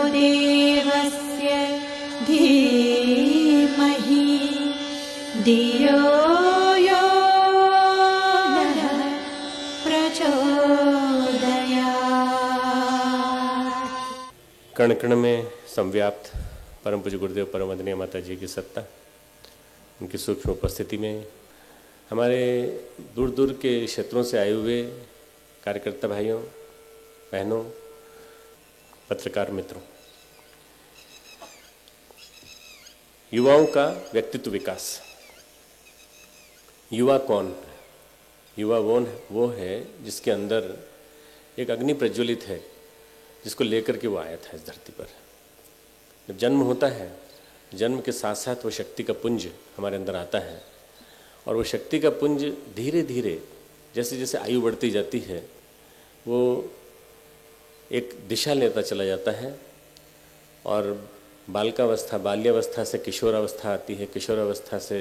देवस्य धीमहि धियो यो नः प्रचोदयात्। कण कण में संव्याप्त परम पूज्य गुरुदेव परम वंदनीय माता जी की सत्ता, उनकी सूक्ष्म उपस्थिति में हमारे दूर दूर के क्षेत्रों से आए हुए कार्यकर्ता भाइयों बहनों, पत्रकार मित्रों, युवाओं का व्यक्तित्व विकास। युवा कौन है? युवा वो है जिसके अंदर एक अग्नि प्रज्वलित है, जिसको लेकर के वो आया था इस धरती पर। जब जन्म होता है, जन्म के साथ साथ वो शक्ति का पुंज हमारे अंदर आता है, और वो शक्ति का पुंज धीरे धीरे जैसे जैसे आयु बढ़ती जाती है वो एक दिशा लेता चला जाता है, और बालिकावस्था, बाल्यावस्था से किशोरावस्था आती है, किशोरावस्था से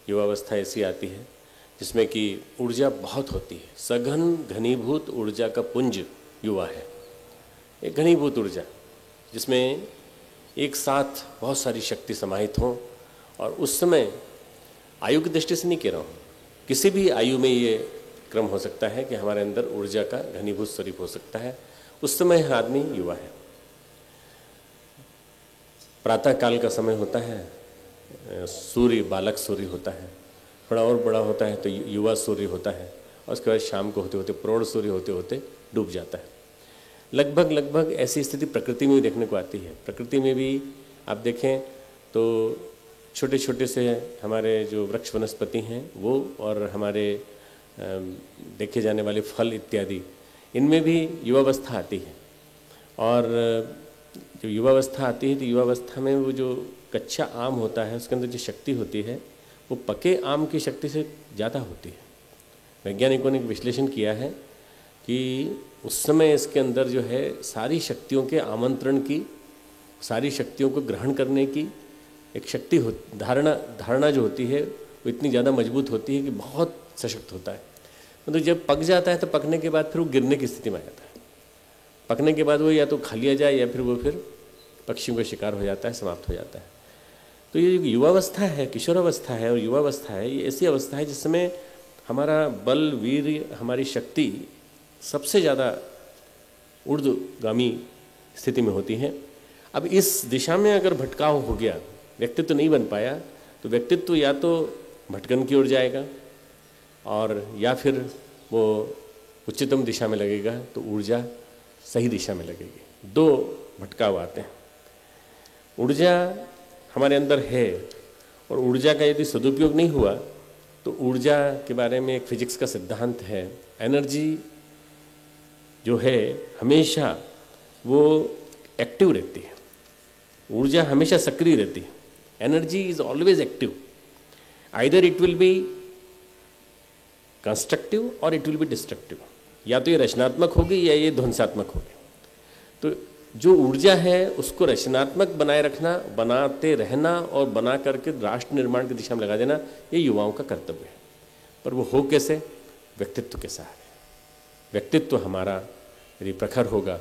युवावस्था ऐसी आती है जिसमें कि ऊर्जा बहुत होती है। सघन घनीभूत ऊर्जा का पुंज युवा है, एक घनीभूत ऊर्जा जिसमें एक साथ बहुत सारी शक्ति समाहित हो। और उस समय आयु की दृष्टि से नहीं कह रहा हूँ, किसी भी आयु में ये क्रम हो सकता है कि हमारे अंदर ऊर्जा का घनीभूत स्वरूप हो सकता है। उस समय आदमी युवा है। प्रातः काल का समय होता है, सूर्य बालक सूर्य होता है, थोड़ा और बड़ा होता है तो युवा सूर्य होता है, और उसके बाद शाम को होते होते प्रौढ़ सूर्य होते होते डूब जाता है। लगभग ऐसी स्थिति प्रकृति में भी देखने को आती है। प्रकृति में भी आप देखें तो छोटे छोटे से हमारे जो वृक्ष वनस्पति हैं वो, और हमारे देखे जाने वाले फल इत्यादि, इनमें भी युवावस्था आती है। और जब युवावस्था आती है तो युवावस्था में वो जो कच्चा आम होता है उसके अंदर जो शक्ति होती है वो पके आम की शक्ति से ज़्यादा होती है। वैज्ञानिकों ने विश्लेषण किया है कि उस समय इसके अंदर जो है सारी शक्तियों के आमंत्रण की, सारी शक्तियों को ग्रहण करने की एक शक्ति धारणा जो होती है वो इतनी ज़्यादा मजबूत होती है कि बहुत सशक्त होता है। मतलब जब पक जाता है तो पकने के बाद फिर वो गिरने की स्थिति में आ जाता है। पकने के बाद वो या तो खा लिया जाए या फिर वो फिर पक्षियों का शिकार हो जाता है, समाप्त हो जाता है। तो ये युवावस्था है, किशोरावस्था है और युवावस्था है, ये ऐसी अवस्था है जिसमें हमारा बल, वीर, हमारी शक्ति सबसे ज़्यादा ऊर्ध्वगामी स्थिति में होती है। अब इस दिशा में अगर भटकाव हो गया, व्यक्तित्व नहीं बन पाया, तो व्यक्तित्व या तो भटकन की ओर जाएगा और या फिर वो उच्चतम दिशा में लगेगा तो ऊर्जा सही दिशा में लगेगी। दो भटकाव आते हैं। ऊर्जा हमारे अंदर है और ऊर्जा का यदि सदुपयोग नहीं हुआ तो ऊर्जा के बारे में एक फिजिक्स का सिद्धांत है, एनर्जी जो है हमेशा वो एक्टिव रहती है। ऊर्जा हमेशा सक्रिय रहती है। Energy is always active. Either it will be constructive और इट विल बी डिस्ट्रक्टिव। या तो ये रचनात्मक होगी या ये ध्वंसात्मक होगी। तो जो ऊर्जा है उसको रचनात्मक बनाए रखना, बनाते रहना और बना करके राष्ट्र निर्माण की दिशा में लगा देना, ये युवाओं का कर्तव्य है। पर वो हो कैसे? व्यक्तित्व के सहारे। व्यक्तित्व हमारा यदि प्रखर होगा,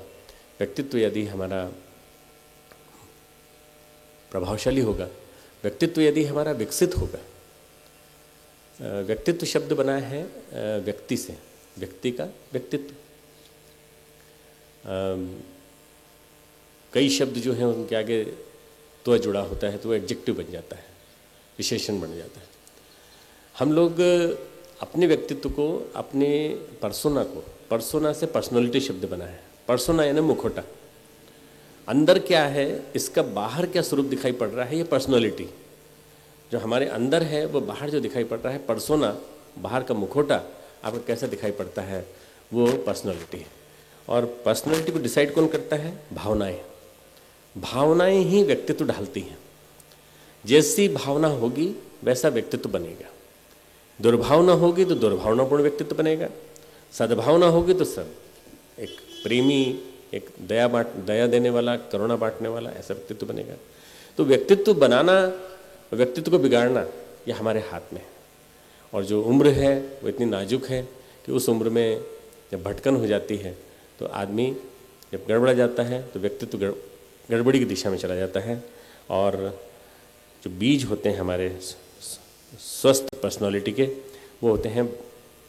व्यक्तित्व यदि हमारा प्रभावशाली होगा, व्यक्तित्व यदि हमारा विकसित होगा। व्यक्तित्व शब्द बना है व्यक्ति से, व्यक्ति का व्यक्तित्व। कई शब्द जो हैं उनके आगे तो जुड़ा होता है तो वो एडजेक्टिव बन जाता है, विशेषण बन जाता है। हम लोग अपने व्यक्तित्व को, अपने पर्सोना को, पर्सोना से पर्सनालिटी शब्द बना है। पर्सोना यानी मुखौटा। अंदर क्या है, इसका बाहर क्या स्वरूप दिखाई पड़ रहा है, ये पर्सनालिटी। जो हमारे अंदर है वो बाहर जो दिखाई पड़ रहा है, पर्सोना, बाहर का मुखौटा आपको कैसा दिखाई पड़ता है, वो पर्सनालिटी है। और पर्सनालिटी को डिसाइड कौन करता है? भावनाएं। भावनाएं ही व्यक्तित्व ढालती हैं। जैसी भावना होगी वैसा व्यक्तित्व बनेगा। दुर्भावना होगी तो दुर्भावनापूर्ण व्यक्तित्व बनेगा। सद्भावना होगी तो सब एक प्रेमी, एक दया देने वाला, करुणा बांटने वाला, ऐसा व्यक्तित्व बनेगा। तो व्यक्तित्व बनाना, व्यक्तित्व को बिगाड़ना, ये हमारे हाथ में है। और जो उम्र है वो इतनी नाजुक है कि उस उम्र में जब भटकन हो जाती है तो आदमी जब गड़बड़ा जाता है तो व्यक्तित्व गड़बड़ी की दिशा में चला जाता है। और जो बीज होते हैं हमारे स्वस्थ पर्सनालिटी के, वो होते हैं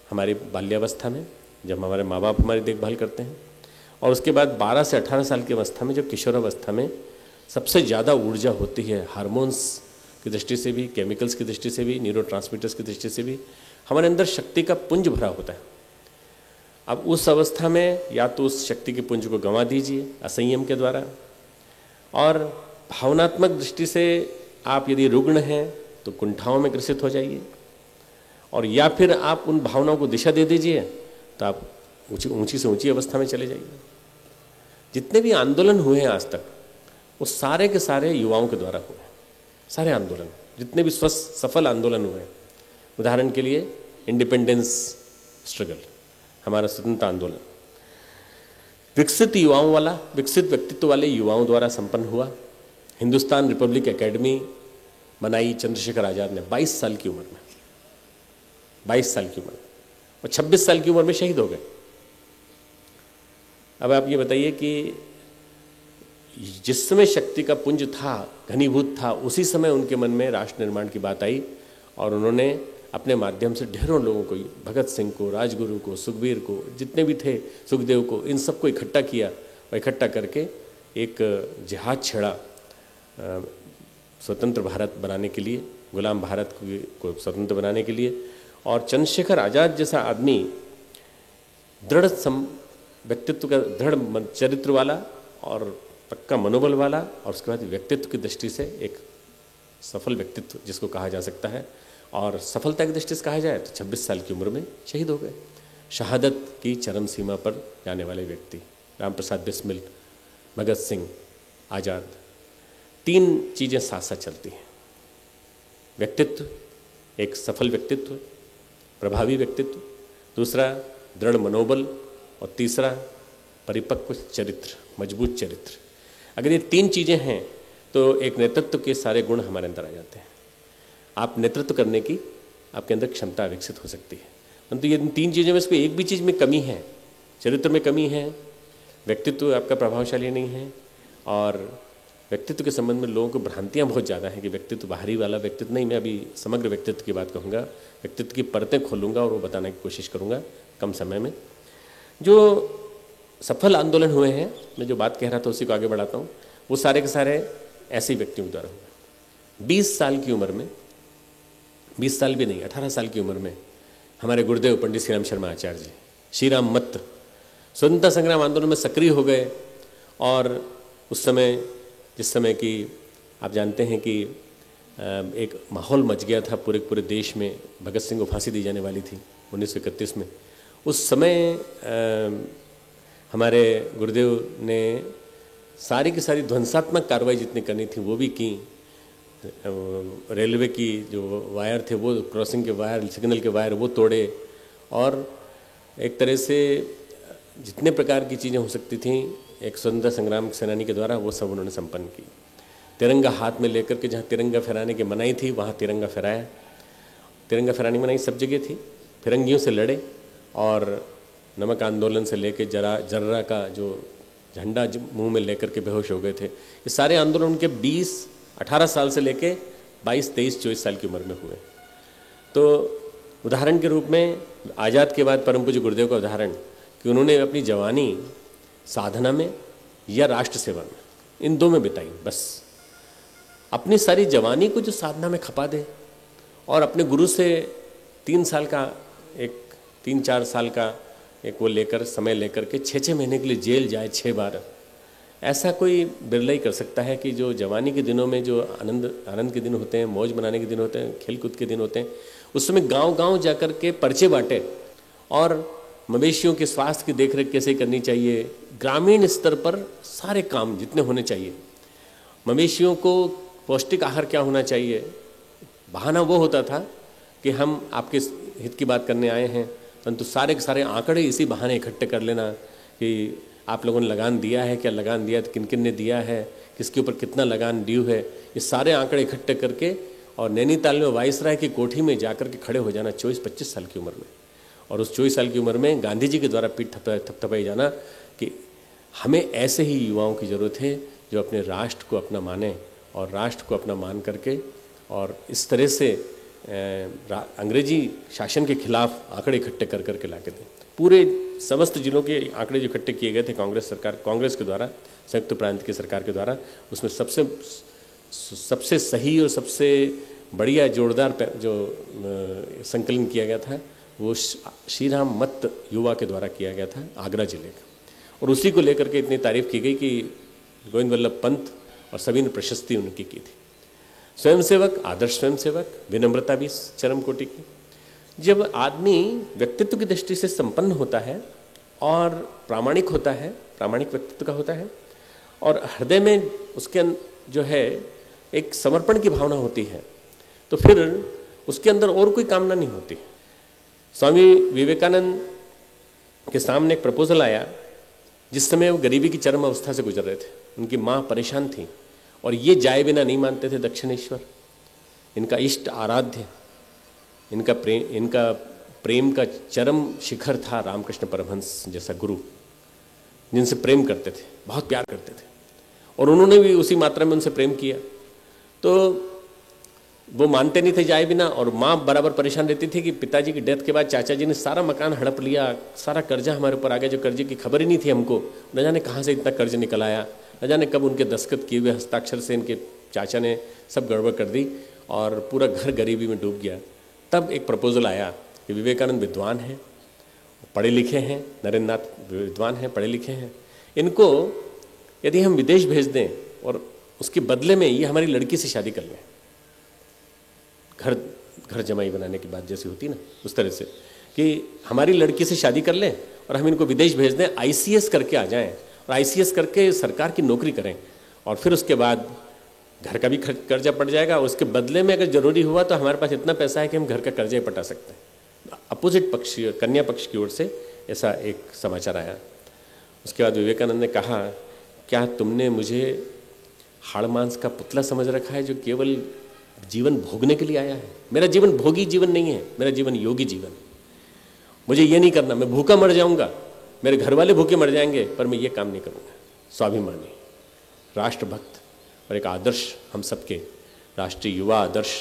हमारी बाल्यावस्था में, जब हमारे माँ बाप हमारी देखभाल करते हैं, और उसके बाद 12 से 18 साल की अवस्था में, जो किशोरावस्था में सबसे ज़्यादा ऊर्जा होती है, हार्मोन्स की दृष्टि से भी, केमिकल्स की दृष्टि से भी, न्यूरोट्रांसमीटर्स की दृष्टि से भी हमारे अंदर शक्ति का पुंज भरा होता है। अब उस अवस्था में या तो उस शक्ति के पुंज को गंवा दीजिए असंयम के द्वारा, और भावनात्मक दृष्टि से आप यदि रुग्ण हैं तो कुंठाओं में ग्रसित हो जाइए, और या फिर आप उन भावनाओं को दिशा दे दीजिए तो आप ऊंची से ऊंची अवस्था में चले जाइए। जितने भी आंदोलन हुए हैं आज तक, वो सारे के सारे युवाओं के द्वारा हुए। सारे आंदोलन, जितने भी सफल आंदोलन हुए, उदाहरण के लिए इंडिपेंडेंस स्ट्रगल, हमारा स्वतंत्रता आंदोलन, विकसित युवाओं वाला, विकसित व्यक्तित्व वाले युवाओं द्वारा संपन्न हुआ। हिंदुस्तान रिपब्लिक एकेडमी बनाई चंद्रशेखर आजाद ने 22 साल की उम्र में, 22 साल की उम्र में, और 26 साल की उम्र में शहीद हो गए। अब आप ये बताइए कि जिस समय शक्ति का पुंज था, घनीभूत था, उसी समय उनके मन में राष्ट्र निर्माण की बात आई, और उन्होंने अपने माध्यम से ढेरों लोगों को, भगत सिंह को, राजगुरु को, सुखबीर को, जितने भी थे, सुखदेव को, इन सबको इकट्ठा किया, और इकट्ठा करके एक जिहाद छेड़ा स्वतंत्र भारत बनाने के लिए, गुलाम भारत को स्वतंत्र बनाने के लिए। और चंद्रशेखर आजाद जैसा आदमी दृढ़ व्यक्तित्व का, दृढ़ चरित्र वाला और पक्का मनोबल वाला, और उसके बाद व्यक्तित्व की दृष्टि से एक सफल व्यक्तित्व जिसको कहा जा सकता है, और सफलता की दृष्टि से कहा जाए तो 26 साल की उम्र में शहीद हो गए। शहादत की चरम सीमा पर जाने वाले व्यक्ति राम प्रसाद बिस्मिल, भगत सिंह, आज़ाद, 3 चीज़ें साथ साथ चलती हैं। व्यक्तित्व, एक सफल व्यक्तित्व, प्रभावी व्यक्तित्व, दूसरा दृढ़ मनोबल, और तीसरा परिपक्व चरित्र, मजबूत चरित्र। अगर ये 3 चीज़ें हैं तो एक नेतृत्व के सारे गुण हमारे अंदर आ जाते हैं। आप नेतृत्व करने की आपके अंदर क्षमता विकसित हो सकती है। परंतु ये 3 चीज़ों में से एक भी चीज़ में कमी है, चरित्र में कमी है, व्यक्तित्व आपका प्रभावशाली नहीं है, और व्यक्तित्व के संबंध में लोगों को भ्रांतियाँ बहुत ज़्यादा हैं कि व्यक्तित्व बाहरी वाला व्यक्तित्व नहीं। मैं अभी समग्र व्यक्तित्व की बात कहूँगा, व्यक्तित्व की परतें खोलूँगा और वो बताने की कोशिश करूँगा कम समय में। जो सफल आंदोलन हुए हैं, मैं जो बात कह रहा था उसी को आगे बढ़ाता हूँ, वो सारे के सारे ऐसे व्यक्तियों द्वारा हुए। 20 साल की उम्र में, 20 साल भी नहीं, 18 साल की उम्र में हमारे गुरुदेव पंडित श्री राम शर्मा आचार्य जी, श्रीराम मत, स्वतंत्रता संग्राम आंदोलन में सक्रिय हो गए। और उस समय, जिस समय की आप जानते हैं कि एक माहौल मच गया था पूरे देश में, भगत सिंह को फांसी दी जाने वाली थी 1931 में, उस समय हमारे गुरुदेव ने सारी की सारी ध्वंसात्मक कार्रवाई जितनी करनी थी वो भी की। रेलवे की जो वायर थे, वो क्रॉसिंग के वायर, सिग्नल के वायर वो तोड़े, और एक तरह से जितने प्रकार की चीज़ें हो सकती थीं एक स्वतंत्रता संग्राम सेनानी के द्वारा, वो सब उन्होंने संपन्न की। तिरंगा हाथ में लेकर के, जहाँ तिरंगा फहराने की मनाही थी वहाँ तिरंगा फहराया। तिरंगा फहराने की मनाही सब जगह थी। फिरंगियों से लड़े, और नमक आंदोलन से लेके जर्रा का जो झंडा मुंह में लेकर के बेहोश हो गए थे, ये सारे आंदोलन उनके 18 साल से लेके 22, 23, 24 साल की उम्र में हुए। तो उदाहरण के रूप में आज़ाद के बाद परम पूज्य गुरुदेव का उदाहरण कि उन्होंने अपनी जवानी साधना में या राष्ट्र सेवा में, इन 2 में बिताई। बस अपनी सारी जवानी को जो साधना में खपा दे, और अपने गुरु से 3 साल का, 3-4 साल का एक वो लेकर, समय लेकर के 6-6 महीने के लिए जेल जाए 6 बार। ऐसा कोई बिरला ही कर सकता है कि जो जवानी के दिनों में जो आनंद के दिन होते हैं, मौज मनाने के दिन होते हैं, खेल कूद के दिन होते हैं, उस समय गांव-गांव जाकर के पर्चे बांटे, और मवेशियों के स्वास्थ्य की देखरेख कैसे करनी चाहिए, ग्रामीण स्तर पर सारे काम जितने होने चाहिए, मवेशियों को पौष्टिक आहार क्या होना चाहिए। बहाना वो होता था कि हम आपके हित की बात करने आए हैं, परंतु सारे के सारे आंकड़े इसी बहाने इकट्ठे कर लेना कि आप लोगों ने लगान दिया है, क्या लगान दिया, तो किन किन ने दिया है, किसके ऊपर कितना लगान ड्यू है, ये सारे आंकड़े इकट्ठे करके, और नैनीताल में वाइसराय की कोठी में जाकर के खड़े हो जाना 24-25 साल की उम्र में। और उस 24 साल की उम्र में गांधी जी के द्वारा पीठ थपथपाई जाना कि हमें ऐसे ही युवाओं की ज़रूरत है जो अपने राष्ट्र को अपना माने और राष्ट्र को अपना मान करके और इस तरह से अंग्रेजी शासन के खिलाफ आंकड़े इकट्ठे कर करके ला के दें। पूरे समस्त जिलों के आंकड़े जो इकट्ठे किए गए थे कांग्रेस के द्वारा, संयुक्त प्रांत की सरकार के द्वारा, उसमें सबसे सही और सबसे बढ़िया जोरदार जो संकलन किया गया था वो श्री राम मत युवा के द्वारा किया गया था आगरा जिले का, और उसी को लेकर के इतनी तारीफ की गई कि गोविंद वल्लभ पंत और सभी ने प्रशस्ति उनकी की थी। स्वयंसेवक, आदर्श स्वयंसेवक, विनम्रता भी चरम कोटि की। जब आदमी व्यक्तित्व की दृष्टि से संपन्न होता है और प्रामाणिक होता है, प्रामाणिक व्यक्तित्व का होता है, और हृदय में उसके जो है एक समर्पण की भावना होती है, तो फिर उसके अंदर और कोई कामना नहीं होती। स्वामी विवेकानंद के सामने एक प्रपोजल आया जिस समय वो गरीबी की चरम अवस्था से गुजर रहे थे। उनकी माँ परेशान थी और ये जाए बिना नहीं मानते थे दक्षिणेश्वर, इनका इष्ट आराध्य, इनका प्रेम का चरम शिखर था रामकृष्ण परमहंस जैसा गुरु, जिनसे प्रेम करते थे, बहुत प्यार करते थे, और उन्होंने भी उसी मात्रा में उनसे प्रेम किया। तो वो मानते नहीं थे जाए बिना, और माँ बराबर परेशान रहती थी कि पिताजी की डेथ के बाद चाचा जी ने सारा मकान हड़प लिया, सारा कर्जा हमारे ऊपर आ गया, जो कर्जे की खबर ही नहीं थी हमको, न जाने कहाँ से इतना कर्ज निकल आया, न जाने कब उनके दस्तखत किए हुए हस्ताक्षर से इनके चाचा ने सब गड़बड़ कर दी और पूरा घर गरीबी में डूब गया। तब एक प्रपोजल आया कि विवेकानंद विद्वान हैं, पढ़े लिखे हैं, नरेंद्र नाथ विद्वान हैं, पढ़े लिखे हैं, इनको यदि हम विदेश भेज दें और उसके बदले में ये हमारी लड़की से शादी कर लें, घर जमाई बनाने की बात जैसी होती ना, उस तरह से कि हमारी लड़की से शादी कर लें और हम इनको विदेश भेज दें, ICS करके आ जाएं और ICS करके सरकार की नौकरी करें, और फिर उसके बाद घर का भी कर्जा पड़ जाएगा, उसके बदले में अगर जरूरी हुआ तो हमारे पास इतना पैसा है कि हम घर का कर्जा ही पटा सकते हैं। अपोजिट पक्ष, कन्या पक्ष की ओर से ऐसा एक समाचार आया। उसके बाद विवेकानंद ने कहा, क्या तुमने मुझे हाड़ मांस का पुतला समझ रखा है जो केवल जीवन भोगने के लिए आया है? मेरा जीवन भोगी जीवन नहीं है, मेरा जीवन योगी जीवन। मुझे ये नहीं करना, मैं भूखा मर जाऊंगा, मेरे घर वाले भूखे मर जाएंगे, पर मैं ये काम नहीं करूंगा। स्वाभिमानी, राष्ट्रभक्त और एक आदर्श, हम सबके राष्ट्रीय युवा आदर्श,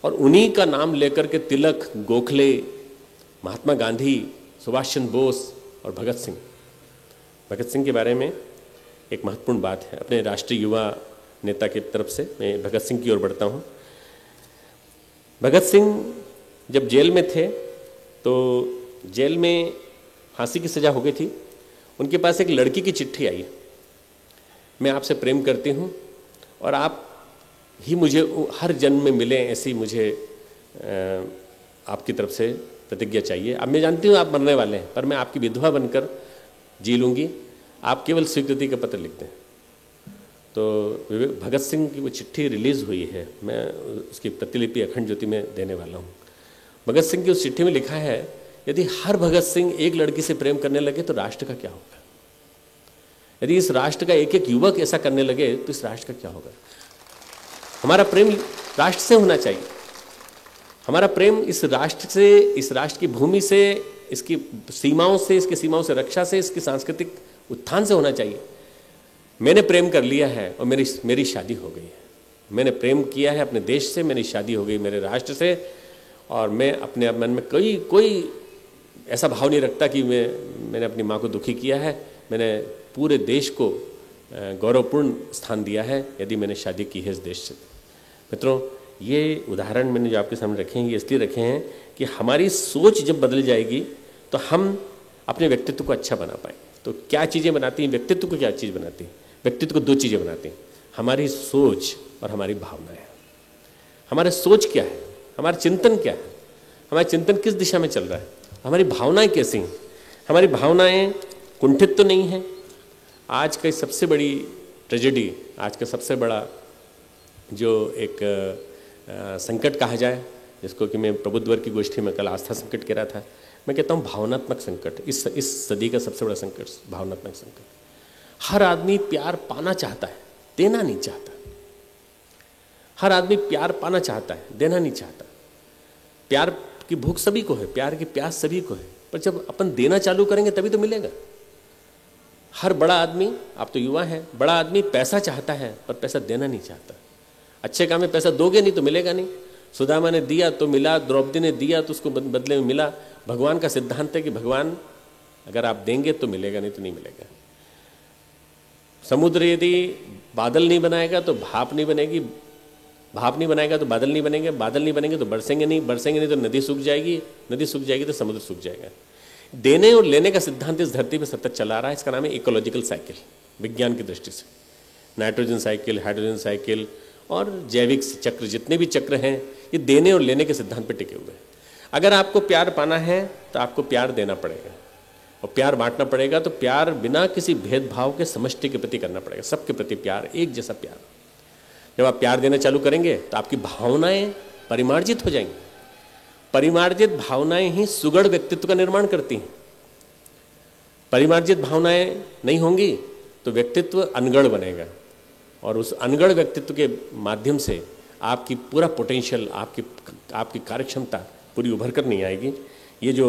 और उन्हीं का नाम लेकर के तिलक, गोखले, महात्मा गांधी, सुभाष चंद्र बोस और भगत सिंह के बारे में एक महत्वपूर्ण बात है। अपने राष्ट्रीय युवा नेता की तरफ से मैं भगत सिंह की ओर बढ़ता हूँ। भगत सिंह जब जेल में थे तो जेल में फांसी की सज़ा हो गई थी। उनके पास एक लड़की की चिट्ठी आई, मैं आपसे प्रेम करती हूँ और आप ही मुझे हर जन्म में मिले, ऐसी मुझे आपकी तरफ से प्रतिज्ञा चाहिए। अब मैं जानती हूँ आप मरने वाले हैं, पर मैं आपकी विधवा बनकर जी लूँगी, आप केवल स्वीकृति का पत्र लिख दें। तो भगत सिंह की वो चिट्ठी रिलीज़ हुई है, मैं उसकी प्रतिलिपि अखंड ज्योति में देने वाला हूँ। भगत सिंह की उस चिट्ठी में लिखा है, यदि हर भगत सिंह एक लड़की से प्रेम करने लगे तो राष्ट्र का क्या होगा? यदि इस राष्ट्र का एक एक युवक ऐसा करने लगे तो इस राष्ट्र का क्या होगा? हमारा प्रेम राष्ट्र से होना चाहिए, हमारा प्रेम इस राष्ट्र से, इस राष्ट्र की भूमि से, इसकी सीमाओं से, इसकी सीमाओं से रक्षा से, इसकी सांस्कृतिक उत्थान से होना चाहिए। मैंने प्रेम कर लिया है और मेरी शादी हो गई है। मैंने प्रेम किया है अपने देश से, मेरी शादी हो गई मेरे राष्ट्र से, और मैं अपने मन में कोई ऐसा भाव नहीं रखता कि मैंने अपनी माँ को दुखी किया है। मैंने पूरे देश को गौरवपूर्ण स्थान दिया है यदि मैंने शादी की है इस देश से। मित्रों, ये उदाहरण मैंने जो आपके सामने रखे हैं, ये इसलिए रखे हैं कि हमारी सोच जब बदल जाएगी तो हम अपने व्यक्तित्व को अच्छा बना पाएंगे। तो क्या चीज़ें बनाती हैं व्यक्तित्व को? क्या चीज़ बनाती है व्यक्तित्व को? दो चीज़ें बनाती हैं, हमारी सोच और हमारी भावनाएं। हमारा सोच क्या है, हमारा चिंतन क्या है, हमारा चिंतन किस दिशा में चल रहा है, हमारी भावनाएं कैसी हैं? हमारी भावनाएं कुंठित तो नहीं हैं? आज का सबसे बड़ी ट्रेजेडी, आज का सबसे बड़ा जो एक संकट कहा जाए, जिसको कि मैं प्रबुद्ध वर्ग की गोष्ठी में कल आस्था संकट कह रहा था, मैं कहता हूँ भावनात्मक संकट। इस सदी का सबसे बड़ा संकट भावनात्मक संकट। हर आदमी प्यार पाना चाहता है, देना नहीं चाहता। हर आदमी प्यार पाना चाहता है, देना नहीं चाहता। प्यार की भूख सभी को है, प्यार की प्यास सभी को है, पर जब अपन देना चालू करेंगे तभी तो मिलेगा। हर बड़ा आदमी, आप तो युवा हैं, बड़ा आदमी पैसा चाहता है पर पैसा देना नहीं चाहता। अच्छे काम में पैसा दोगे नहीं तो मिलेगा नहीं। सुदामा ने दिया तो मिला, द्रौपदी ने दिया तो उसको बदले में मिला। भगवान का सिद्धांत है कि भगवान अगर आप देंगे तो मिलेगा, नहीं तो नहीं मिलेगा। समुद्र यदि बादल नहीं बनाएगा तो भाप नहीं बनेगी, भाप नहीं बनाएगा तो बादल नहीं बनेंगे, बादल नहीं बनेंगे तो बरसेंगे नहीं तो नदी सूख जाएगी, नदी सूख जाएगी तो समुद्र सूख जाएगा। देने और लेने का सिद्धांत इस धरती पर सतत चला रहा है। इसका नाम है इकोलॉजिकल साइकिल, विज्ञान की दृष्टि से। नाइट्रोजन साइकिल, हाइड्रोजन साइकिल और जैविक चक्र, जितने भी चक्र हैं ये देने और लेने के सिद्धांत पर टिके हुए हैं। अगर आपको प्यार पाना है तो आपको प्यार देना पड़ेगा और प्यार बांटना पड़ेगा। तो प्यार बिना किसी भेदभाव के समष्टि के प्रति करना पड़ेगा, सबके प्रति प्यार, एक जैसा प्यार। जब आप प्यार देना चालू करेंगे तो आपकी भावनाएं परिमार्जित हो जाएंगी। परिमार्जित भावनाएं ही सुगढ़ व्यक्तित्व का निर्माण करती हैं। परिमार्जित भावनाएं नहीं होंगी तो व्यक्तित्व अनगढ़ बनेगा और उस अनगढ़ व्यक्तित्व के माध्यम से आपकी पूरा पोटेंशियल, आपकी कार्यक्षमता पूरी उभर कर नहीं आएगी। ये जो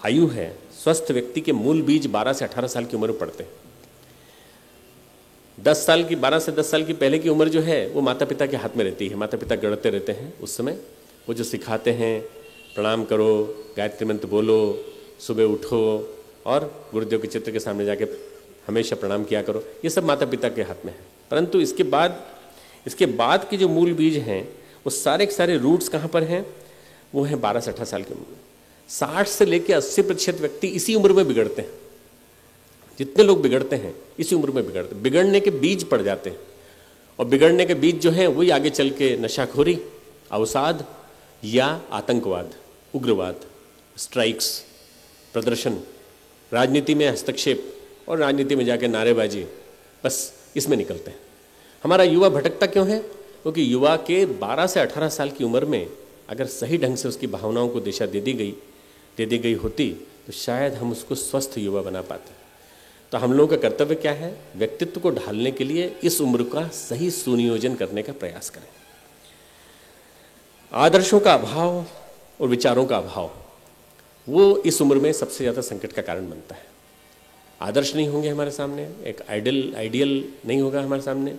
आयु है, स्वस्थ व्यक्ति के मूल बीज 12 से 18 साल की उम्र में पड़ते हैं। 12 से 10 साल की पहले की उम्र जो है वो माता पिता के हाथ में रहती है। माता पिता गढ़ते रहते हैं उस समय। वो जो सिखाते हैं, प्रणाम करो, गायत्री मंत्र बोलो, सुबह उठो और गुरुदेव के चित्र के सामने जाके हमेशा प्रणाम किया करो, ये सब माता पिता के हाथ में है। परंतु इसके बाद के जो मूल बीज हैं वो सारे के सारे रूट्स कहाँ पर हैं? वो हैं 12 से 18 साल की उम्र में। 60 से लेकर 80% व्यक्ति इसी उम्र में बिगड़ते हैं। जितने लोग बिगड़ते हैं इसी उम्र में बिगड़ते, बिगड़ने के बीज पड़ जाते हैं। और बिगड़ने के बीज जो हैं वही आगे चल के नशाखोरी, अवसाद या आतंकवाद, उग्रवाद, स्ट्राइक्स, प्रदर्शन, राजनीति में हस्तक्षेप और राजनीति में जाके नारेबाजी, बस इसमें निकलते हैं। हमारा युवा भटकता क्यों है? क्योंकि युवा के 12 से 18 साल की उम्र में अगर सही ढंग से उसकी भावनाओं को दिशा दे दी गई होती तो शायद हम उसको स्वस्थ युवा बना पाते। तो हम लोगों का कर्तव्य क्या है? व्यक्तित्व को ढालने के लिए इस उम्र का सही सुनियोजन करने का प्रयास करें। आदर्शों का अभाव और विचारों का अभाव वो इस उम्र में सबसे ज़्यादा संकट का कारण बनता है। आदर्श नहीं होंगे हमारे सामने, एक आइडियल नहीं होगा हमारे सामने,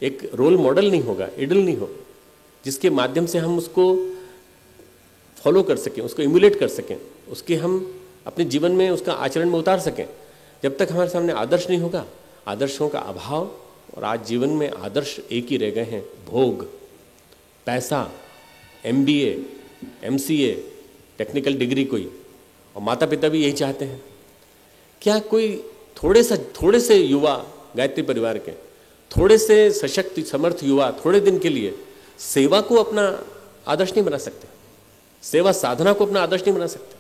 एक रोल मॉडल नहीं होगा, आइडल नहीं होगा जिसके माध्यम से हम उसको फॉलो कर सकें, उसको इम्युलेट कर सकें, उसके हम अपने जीवन में उसका आचरण में उतार सकें। जब तक हमारे सामने आदर्श नहीं होगा, आदर्शों का अभाव। और आज जीवन में आदर्श एक ही रह गए हैं, भोग, पैसा, MBA, MCA, टेक्निकल डिग्री कोई। और माता पिता भी यही चाहते हैं। क्या कोई थोड़े से युवा गायत्री परिवार के, थोड़े से सशक्त समर्थ युवा थोड़े दिन के लिए सेवा को अपना आदर्श नहीं बना सकते? सेवा साधना को अपना आदर्श नहीं बना सकते?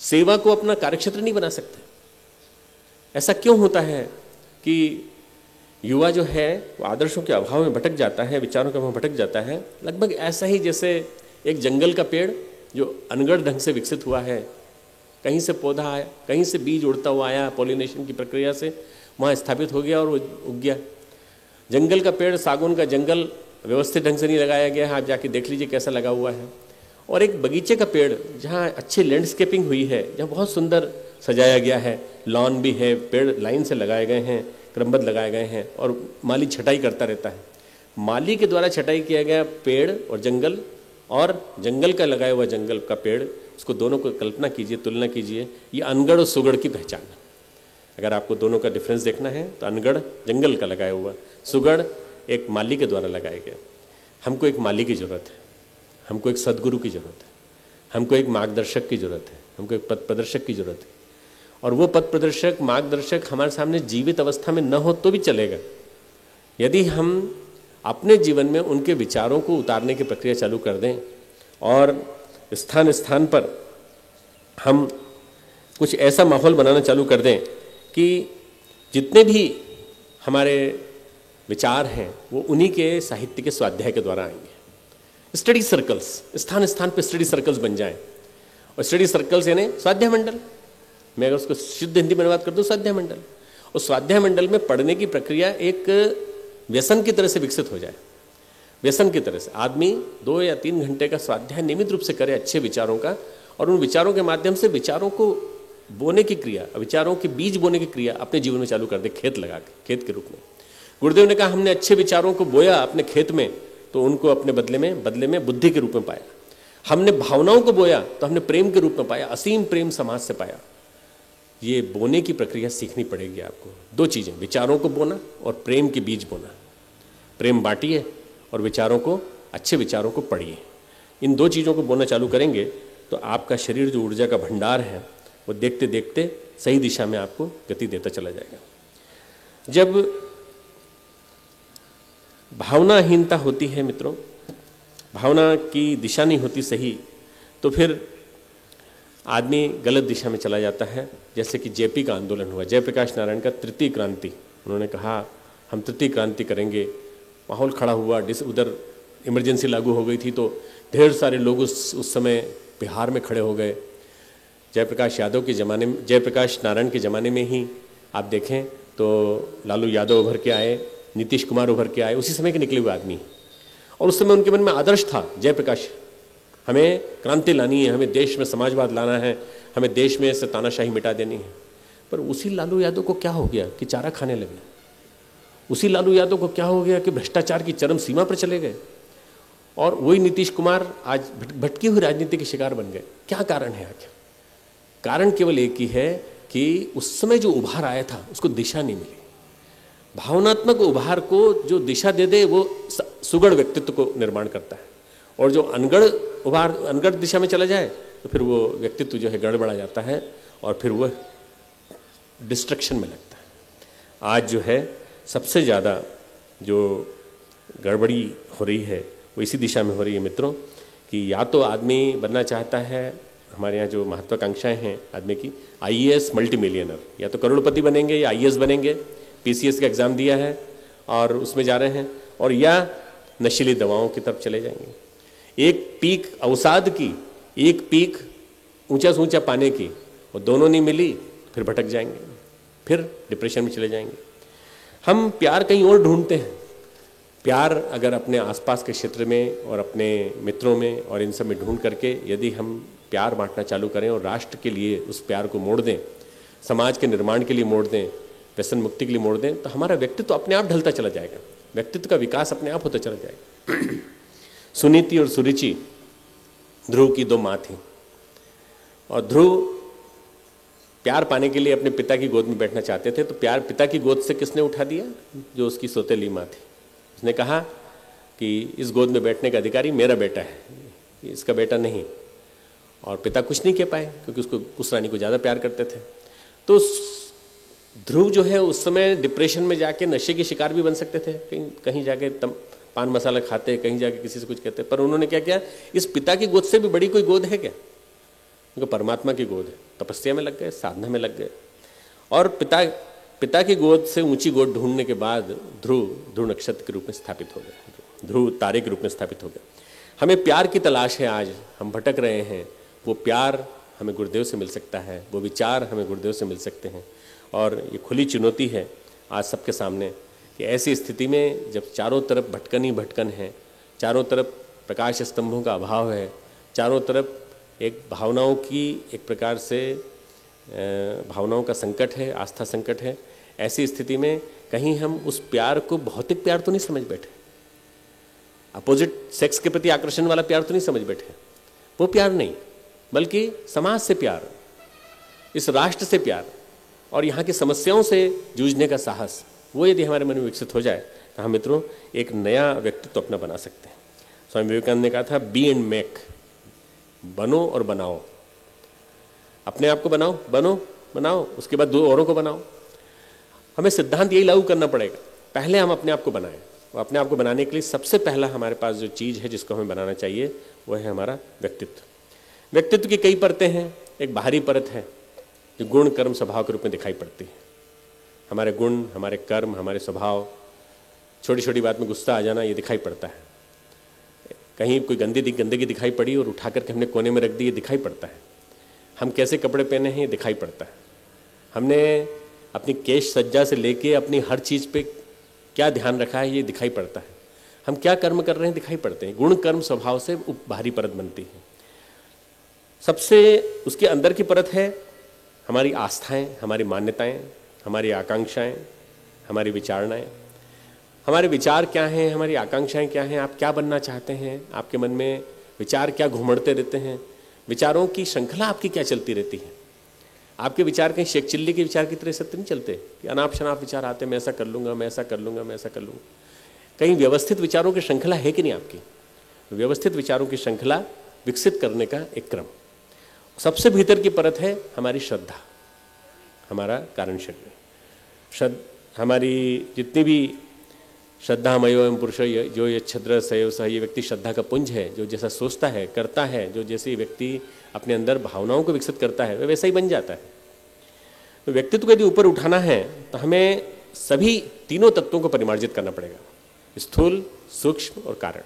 सेवा को अपना कार्यक्षेत्र नहीं बना सकते? ऐसा क्यों होता है कि युवा जो है वो आदर्शों के अभाव में भटक जाता है, विचारों के अभाव में भटक जाता है? लगभग ऐसा ही जैसे एक जंगल का पेड़ जो अनगढ़ ढंग से विकसित हुआ है, कहीं से पौधा आया, कहीं से बीज उड़ता हुआ आया, पॉलिनेशन की प्रक्रिया से वहाँ स्थापित हो गया और वो उग गया। जंगल का पेड़, सागौन का जंगल व्यवस्थित ढंग से नहीं लगाया गया है, आप जाके देख लीजिए कैसा लगा हुआ है। और एक बगीचे का पेड़ जहाँ अच्छी लैंडस्केपिंग हुई है, जहाँ बहुत सुंदर सजाया गया है, लॉन भी है, पेड़ लाइन से लगाए गए हैं, क्रमबद्ध लगाए गए हैं और माली छटाई करता रहता है। माली के द्वारा छटाई किया गया पेड़ और जंगल का लगाया हुआ जंगल का पेड़, उसको दोनों को कल्पना कीजिए, तुलना कीजिए। ये अनगढ़ और सुगढ़ की पहचान है। अगर आपको दोनों का डिफरेंस देखना है तो अनगढ़ जंगल का लगाया हुआ, सुगढ़ एक माली के द्वारा लगाया गया। हमको एक माली की ज़रूरत है, हमको एक सदगुरु की ज़रूरत है, हमको एक मार्गदर्शक की ज़रूरत है, हमको एक पथ प्रदर्शक की ज़रूरत है। और वो पथ प्रदर्शक, मार्गदर्शक हमारे सामने जीवित अवस्था में न हो तो भी चलेगा, यदि हम अपने जीवन में उनके विचारों को उतारने की प्रक्रिया चालू कर दें और स्थान स्थान पर हम कुछ ऐसा माहौल बनाना चालू कर दें कि जितने भी हमारे विचार हैं वो उन्हीं के साहित्य के स्वाध्याय के द्वारा आएंगे। स्टडी सर्कल्स, स्थान स्थान पे स्टडी सर्कल्स बन जाएं। और स्टडी सर्कल्स यानी स्वाध्याय मंडल, मैं अगर उसको शुद्ध हिंदी में अनुवाद कर दूं, स्वाध्याय मंडल। और स्वाध्याय मंडल में पढ़ने की प्रक्रिया एक व्यसन की तरह से विकसित हो जाए। व्यसन की तरह से आदमी 2 या 3 घंटे का स्वाध्याय नियमित रूप से करे अच्छे विचारों का, और उन विचारों के माध्यम से विचारों को बोने की क्रिया, विचारों के बीज बोने की क्रिया अपने जीवन में चालू कर दे, खेत लगा के, खेत के रूप में। गुरुदेव ने कहा हमने अच्छे विचारों को बोया अपने खेत में तो उनको अपने बदले में बुद्धि के रूप में पाया। हमने भावनाओं को बोया तो हमने प्रेम के रूप में पाया, असीम प्रेम समाज से पाया। ये बोने की प्रक्रिया सीखनी पड़ेगी आपको। दो चीजें, विचारों को बोना और प्रेम के बीज बोना। प्रेम बांटिए और विचारों को, अच्छे विचारों को पढ़िए। इन दो चीज़ों को बोना चालू करेंगे तो आपका शरीर जो ऊर्जा का भंडार है वो देखते देखते सही दिशा में आपको गति देता चला जाएगा। जब भावनाहीनता होती है मित्रों, भावना की दिशा नहीं होती सही, तो फिर आदमी गलत दिशा में चला जाता है। जैसे कि जेपी का आंदोलन हुआ, जयप्रकाश नारायण का तृतीय क्रांति, उन्होंने कहा हम तृतीय क्रांति करेंगे। माहौल खड़ा हुआ, उधर इमरजेंसी लागू हो गई थी तो ढेर सारे लोग उस समय बिहार में खड़े हो गए। जयप्रकाश नारायण के ज़माने में ही आप देखें तो लालू यादव उभर के आए, नीतीश कुमार उभर के आए, उसी समय के निकले हुए आदमी। और उस समय उनके मन में आदर्श था जयप्रकाश, हमें क्रांति लानी है, हमें देश में समाजवाद लाना है, हमें देश में से तानाशाही मिटा देनी है। पर उसी लालू यादव को क्या हो गया कि चारा खाने लगे? उसी लालू यादव को क्या हो गया कि भ्रष्टाचार की चरम सीमा पर चले गए? और वही नीतीश कुमार आज भटकी हुई राजनीति के शिकार बन गए। क्या कारण है आखिर? कारण केवल एक ही है कि उस समय जो उभार आया था उसको दिशा नहीं मिली। भावनात्मक उभार को जो दिशा दे दे वो सुगढ़ व्यक्तित्व को निर्माण करता है, और जो अनगढ़ दिशा में चला जाए तो फिर वो व्यक्तित्व जो है गड़बड़ा जाता है और फिर वो डिस्ट्रक्शन में लगता है। आज जो है सबसे ज़्यादा जो गड़बड़ी हो रही है वो इसी दिशा में हो रही है मित्रों, कि या तो आदमी बनना चाहता है, हमारे यहाँ जो महत्वाकांक्षाएं हैं आदमी की, आईएएस मल्टी मिलियनर, या तो करोड़पति बनेंगे या आईएएस बनेंगे, पीसीएस का एग्ज़ाम दिया है और उसमें जा रहे हैं, और या नशीली दवाओं की तरफ चले जाएंगे। एक पीक अवसाद की, एक पीक ऊंचा से ऊंचा पाने की, वो दोनों नहीं मिली फिर भटक जाएंगे, फिर डिप्रेशन में चले जाएंगे। हम प्यार कहीं और ढूंढते हैं। प्यार अगर अपने आसपास के क्षेत्र में और अपने मित्रों में और इन सब में ढूंढ करके यदि हम प्यार बांटना चालू करें और राष्ट्र के लिए उस प्यार को मोड़ दें, समाज के निर्माण के लिए मोड़ दें, व्यसन मुक्ति के लिए मोड़ दें, तो हमारा व्यक्तित्व अपने आप ढलता चला जाएगा, व्यक्तित्व का विकास अपने आप होता चला जाएगा। सुनीति और सुरुचि ध्रुव की दो माँ थी, और ध्रुव प्यार पाने के लिए अपने पिता की गोद में बैठना चाहते थे, तो प्यार पिता की गोद से किसने उठा दिया? जो उसकी सौतेली माँ थी। उसने कहा कि इस गोद में बैठने का अधिकारी मेरा बेटा है, इसका बेटा नहीं। और पिता कुछ नहीं कह पाए क्योंकि उसको उस रानी को ज़्यादा प्यार करते थे। तो ध्रुव जो है उस समय डिप्रेशन में जाके नशे के शिकार भी बन सकते थे, कहीं जाके पान मसाला खाते, कहीं जाके किसी से कुछ कहते, पर उन्होंने क्या किया, इस पिता की गोद से भी बड़ी कोई गोद है क्या? क्योंकि परमात्मा की गोद है। तपस्या में लग गए, साधना में लग गए, और पिता की गोद से ऊंची गोद ढूंढने के बाद ध्रुव नक्षत्र के रूप में स्थापित हो गए, ध्रुव तारे के रूप में स्थापित हो गए। हमें प्यार की तलाश है, आज हम भटक रहे हैं। वो प्यार हमें गुरुदेव से मिल सकता है, वो विचार हमें गुरुदेव से मिल सकते हैं। और ये खुली चुनौती है आज सबके सामने कि ऐसी स्थिति में जब चारों तरफ भटकन ही भटकन है, चारों तरफ प्रकाश स्तंभों का अभाव है, चारों तरफ एक भावनाओं की एक प्रकार से भावनाओं का संकट है, आस्था संकट है। ऐसी स्थिति में कहीं हम उस प्यार को भौतिक प्यार तो नहीं समझ बैठे, अपोजिट सेक्स के प्रति आकर्षण वाला प्यार तो नहीं समझ बैठे, वो प्यार नहीं, बल्कि समाज से प्यार, इस राष्ट्र से प्यार और यहाँ की समस्याओं से जूझने का साहस, वो यदि हमारे मन में विकसित हो जाए तो हम मित्रों एक नया व्यक्तित्व अपना बना सकते हैं। स्वामी विवेकानंद ने कहा था, बी एंड मेक, बनो और बनाओ। अपने आप को बनाओ, उसके बाद दो औरों को बनाओ। हमें सिद्धांत यही लागू करना पड़ेगा, पहले हम अपने आप को बनाएं। और अपने आप को बनाने के लिए सबसे पहला हमारे पास जो चीज़ है जिसको हमें बनाना चाहिए वो है हमारा व्यक्तित्व। व्यक्तित्व की कई परतें हैं। एक बाहरी परत है जो गुण कर्म स्वभाव के रूप में दिखाई पड़ती है। हमारे गुण, हमारे कर्म, हमारे स्वभाव, छोटी छोटी बात में गुस्सा आ जाना, ये दिखाई पड़ता है। कहीं कोई गंदगी दिखाई पड़ी और उठा करके हमने कोने में रख दी, ये दिखाई पड़ता है। हम कैसे कपड़े पहने हैं, ये दिखाई पड़ता है। हमने अपनी केश सज्जा से लेके अपनी हर चीज़ पे क्या ध्यान रखा है, ये दिखाई पड़ता है। हम क्या कर्म कर रहे हैं, दिखाई पड़ते हैं। गुण कर्म स्वभाव से बाहरी परत बनती है। सबसे उसके अंदर की परत है हमारी आस्थाएं, हमारी मान्यताएं, हमारी आकांक्षाएं, हमारी विचारणाएं, हमारे विचार क्या हैं, हमारी आकांक्षाएं क्या हैं, आप क्या बनना चाहते हैं, आपके मन में विचार क्या घुमड़ते रहते हैं, विचारों की श्रृंखला आपकी क्या चलती रहती है। आपके विचार कहीं शेख चिल्ली के विचार की तरह से नहीं चलते कि अनाप शनाप विचार आते, मैं ऐसा कर लूँगा, मैं ऐसा कर लूँगा, मैं ऐसा कर लूँगा। कहीं व्यवस्थित विचारों की श्रृंखला है कि नहीं आपकी? व्यवस्थित विचारों की श्रृंखला विकसित करने का एक क्रम। सबसे भीतर की परत है हमारी श्रद्धा, हमारा कारण शरीर। हमारी जितनी भी श्रद्धा मयो एवं पुरुष जो ये छद्र सयो सह, ये व्यक्ति श्रद्धा का पुंज है। जो जैसा सोचता है, करता है, जो जैसे व्यक्ति अपने अंदर भावनाओं को विकसित करता है, वह वैसा ही बन जाता है। तो व्यक्तित्व को यदि ऊपर उठाना है तो हमें सभी तीनों तत्वों को परिमार्जित करना पड़ेगा, स्थूल, सूक्ष्म और कारण।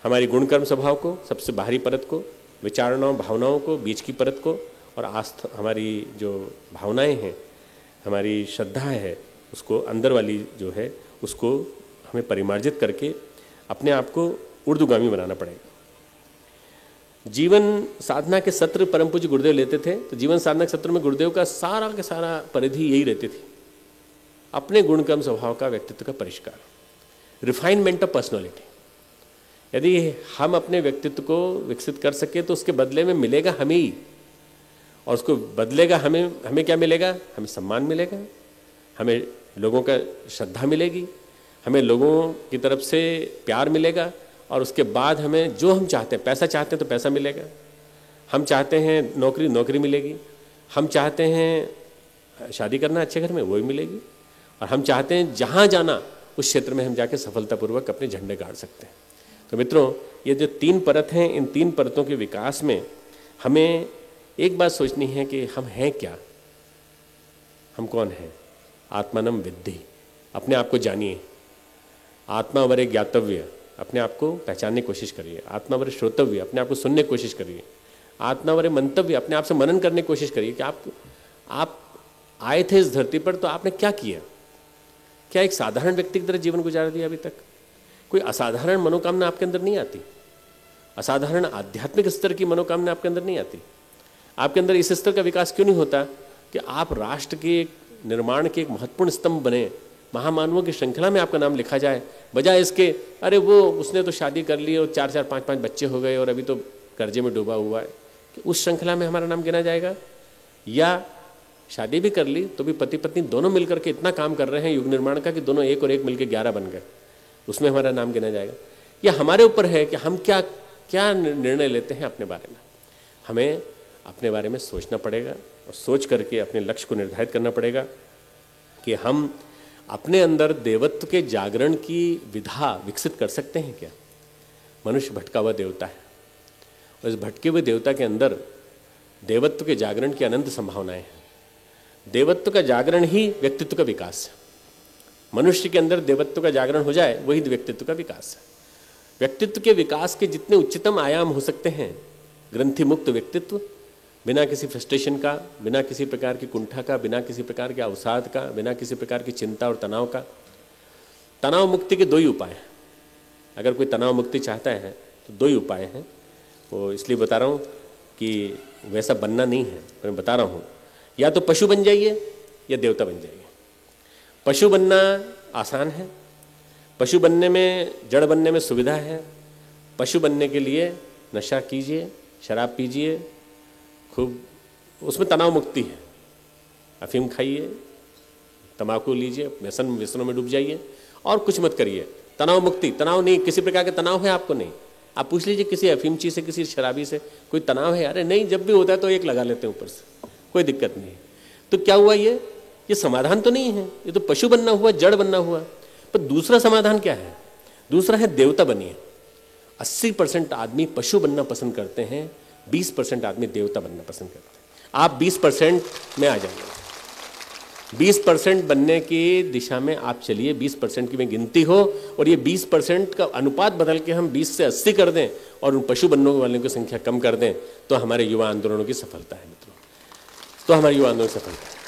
हमारी गुण कर्म स्वभाव को, सबसे बाहरी परत को, विचारणाओं भावनाओं को, बीच की परत को, और आस्था, हमारी जो भावनाएं हैं, हमारी श्रद्धा है, उसको अंदर वाली जो है उसको हमें परिमार्जित करके अपने आप को ऊर्ध्वगामी बनाना पड़ेगा। जीवन साधना के सत्र परम पूज्य गुरुदेव लेते थे, तो जीवन साधना के सत्र में गुरुदेव का सारा का सारा परिधि यही रहती थी, अपने गुण कर्म स्वभाव का, व्यक्तित्व का परिष्कार, रिफाइनमेंट ऑफ पर्सनैलिटी। यदि हम अपने व्यक्तित्व को विकसित कर सके तो उसके बदले में मिलेगा हमें ही, और उसको बदलेगा हमें क्या मिलेगा? हमें सम्मान मिलेगा, हमें लोगों का श्रद्धा मिलेगी, हमें लोगों की तरफ से प्यार मिलेगा, और उसके बाद हमें जो हम चाहते हैं, पैसा चाहते हैं तो पैसा मिलेगा, हम चाहते हैं नौकरी मिलेगी, हम चाहते हैं शादी करना अच्छे घर में, वो भी मिलेगी, और हम चाहते हैं जहाँ जाना उस क्षेत्र में हम जाके सफलतापूर्वक अपने झंडे गाड़ सकते हैं। तो मित्रों, ये जो तीन परत हैं, इन तीन परतों के विकास में हमें एक बात सोचनी है कि हम हैं क्या, हम कौन हैं। आत्मानम विद्धि, अपने आप को जानिए। आत्मा वरे ज्ञातव्य, अपने आप को पहचानने की कोशिश करिए। आत्मा वरे श्रोतव्य, अपने आप को सुनने की कोशिश करिए। आत्मा वरे मंतव्य, अपने आप से मनन करने की कोशिश करिए कि आप आए थे इस धरती पर तो आपने क्या किया। क्या एक साधारण व्यक्ति की तरह जीवन गुजार दिया अभी तक? कोई असाधारण मनोकामना आपके अंदर नहीं आती? असाधारण आध्यात्मिक स्तर की मनोकामना आपके अंदर नहीं आती? आपके अंदर इस स्तर का विकास क्यों नहीं होता कि आप राष्ट्र के निर्माण के एक महत्वपूर्ण स्तंभ बने, महामानवों की श्रृंखला में आपका नाम लिखा जाए, बजाय इसके अरे वो उसने तो शादी कर ली और 4-4, 5-5 बच्चे हो गए और अभी तो कर्जे में डूबा हुआ है, कि उस श्रृंखला में हमारा नाम गिना जाएगा? या शादी भी कर ली तो भी पति पत्नी दोनों मिलकर के इतना काम कर रहे हैं युग निर्माण का कि दोनों एक और एक मिलकर 11 बन गए, उसमें हमारा नाम गिना जाएगा? या हमारे ऊपर है कि हम क्या क्या निर्णय लेते हैं अपने बारे में। हमें अपने बारे में सोचना पड़ेगा और सोच करके अपने लक्ष्य को निर्धारित करना पड़ेगा कि हम अपने अंदर देवत्व के जागरण की विधा विकसित कर सकते हैं क्या। मनुष्य भटका हुआ देवता है, और इस भटके हुए देवता के अंदर देवत्व के जागरण की अनंत संभावनाएं हैं। देवत्व का जागरण ही व्यक्तित्व का विकास है। मनुष्य के अंदर देवत्व का जागरण हो जाए, वही व्यक्तित्व का विकास है। व्यक्तित्व के विकास के जितने उच्चतम आयाम हो सकते हैं, ग्रंथि मुक्त व्यक्तित्व, बिना किसी फ्रस्ट्रेशन का, बिना किसी प्रकार की कुंठा का, बिना किसी प्रकार के अवसाद का, बिना किसी प्रकार की चिंता और तनाव का। तनाव मुक्ति के 2 ही उपाय हैं। अगर कोई तनाव मुक्ति चाहता है तो 2 ही उपाय हैं। वो इसलिए बता रहा हूँ कि वैसा बनना नहीं है, मैं बता रहा हूँ, या तो पशु बन जाइए या देवता बन जाइए। पशु बनना आसान है, पशु बनने में, जड़ बनने में सुविधा है। पशु बनने के लिए नशा कीजिए, शराब पीजिए, खूब, उसमें तनाव मुक्ति है। अफीम खाइए, तंबाकू लीजिए, व्यसनों में डूब जाइए और कुछ मत करिए। तनाव मुक्ति, तनाव नहीं, किसी प्रकार के तनाव है आपको नहीं। आप पूछ लीजिए किसी अफीमची से, किसी शराबी से, कोई तनाव है? अरे नहीं, जब भी होता है तो एक लगा लेते हैं ऊपर से, कोई दिक्कत नहीं। तो क्या हुआ, ये समाधान तो नहीं है, ये तो पशु बनना हुआ, जड़ बनना हुआ। पर दूसरा समाधान क्या है? दूसरा है देवता बनिए। 80% आदमी पशु बनना पसंद करते हैं, 20% आदमी देवता बनना पसंद करते हैं। आप 20% में आ जाएंगे। 20% बनने की दिशा में आप चलिए। 20% की में गिनती हो, और ये 20% का अनुपात बदल के हम 20 से 80 कर दें और उन पशु बनने वालों की संख्या कम कर दें, तो हमारे युवा आंदोलनों की सफलता है मित्रों, तो हमारे युवा आंदोलन की सफलता है।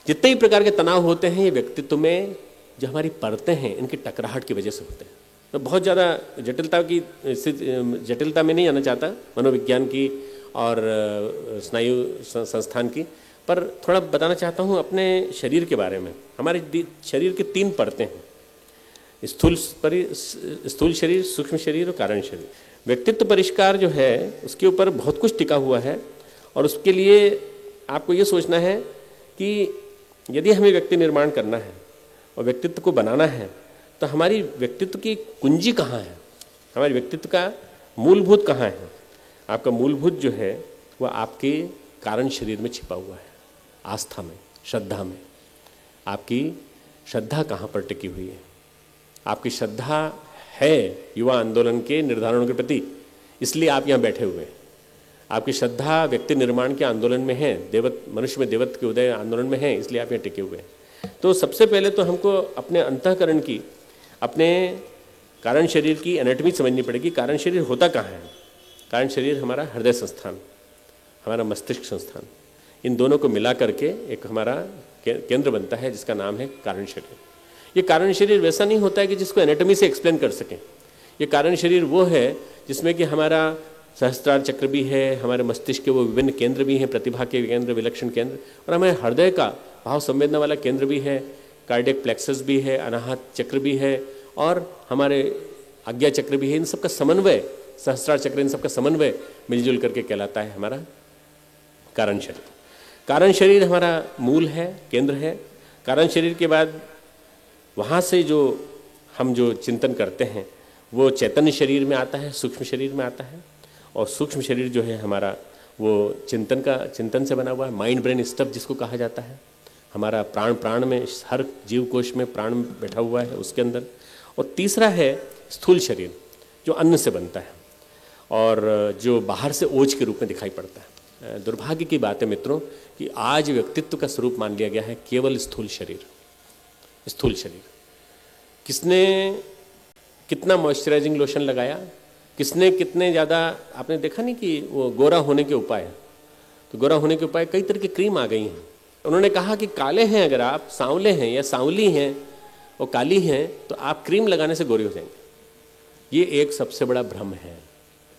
जितने ही प्रकार के तनाव होते हैं, ये व्यक्तित्व में जो हमारी परतें हैं, इनकी टकराहट की वजह से होते हैं। मैं बहुत ज़्यादा जटिलता में नहीं आना चाहता, मनोविज्ञान की और स्नायु संस्थान की, पर थोड़ा बताना चाहता हूँ अपने शरीर के बारे में। हमारे शरीर के 3 परतें हैं, स्थूल शरीर, सूक्ष्म शरीर और कारण शरीर। व्यक्तित्व परिष्कार जो है उसके ऊपर बहुत कुछ टिका हुआ है, और उसके लिए आपको ये सोचना है कि यदि हमें व्यक्ति निर्माण करना है और व्यक्तित्व को बनाना है तो हमारी व्यक्तित्व की कुंजी कहाँ है, हमारे व्यक्तित्व का मूलभूत कहाँ है। आपका मूलभूत जो है वह आपके कारण शरीर में छिपा हुआ है, आस्था में, श्रद्धा में। आपकी श्रद्धा कहाँ पर टिकी हुई है? आपकी श्रद्धा है युवा आंदोलन के निर्धारणों के प्रति, इसलिए आप यहाँ बैठे हुए हैं। आपकी श्रद्धा व्यक्ति निर्माण के आंदोलन में है, मनुष्य में देवत्व के उदय आंदोलन में है, इसलिए आप यहाँ टिके हुए हैं। तो सबसे पहले तो हमको अपने अंतःकरण की, अपने कारण शरीर की एनाटॉमी समझनी पड़ेगी। कारण शरीर होता कहाँ है? कारण शरीर हमारा हृदय संस्थान, हमारा मस्तिष्क संस्थान, इन दोनों को मिला करके एक हमारा केंद्र बनता है जिसका नाम है कारण शरीर। ये कारण शरीर वैसा नहीं होता है कि जिसको एनाटॉमी से एक्सप्लेन कर सकें। ये कारण शरीर वो है जिसमें कि हमारा सहस्त्रार चक्र भी है, हमारे मस्तिष्क के वो विभिन्न केंद्र भी हैं, प्रतिभा के केंद्र, विलक्षण केंद्र, और हमारे हृदय का भाव संवेदना वाला केंद्र भी है, कार्डियक प्लेक्सस भी है, अनाहत चक्र भी है, और हमारे आज्ञा चक्र भी है। इन सबका समन्वय, सहस्त्रार चक्र, इन सबका समन्वय मिलजुल करके कहलाता है हमारा कारण शरीर। कारण शरीर हमारा मूल है, केंद्र है। कारण शरीर के बाद वहाँ से जो हम जो चिंतन करते हैं वो चैतन्य शरीर में आता है, सूक्ष्म शरीर में आता है, और सूक्ष्म शरीर जो है हमारा वो चिंतन से बना हुआ है, माइंड ब्रेन स्टफ जिसको कहा जाता है। हमारा प्राण में, हर जीव कोश में प्राण बैठा हुआ है उसके अंदर। और तीसरा है स्थूल शरीर जो अन्न से बनता है और जो बाहर से ओज के रूप में दिखाई पड़ता है। दुर्भाग्य की बात है मित्रों कि आज व्यक्तित्व का स्वरूप मान लिया गया है केवल स्थूल शरीर। स्थूल शरीर, किसने कितना मॉइस्चराइजिंग लोशन लगाया, किसने कितने ज़्यादा, आपने देखा नहीं कि वो गोरा होने के उपाय, तो गोरा होने के उपाय कई तरह की क्रीम आ गई हैं। उन्होंने कहा कि काले हैं अगर आप, सांवले हैं या सांवली हैं और काली हैं, तो आप क्रीम लगाने से गोरे हो जाएंगे। ये एक सबसे बड़ा भ्रम है।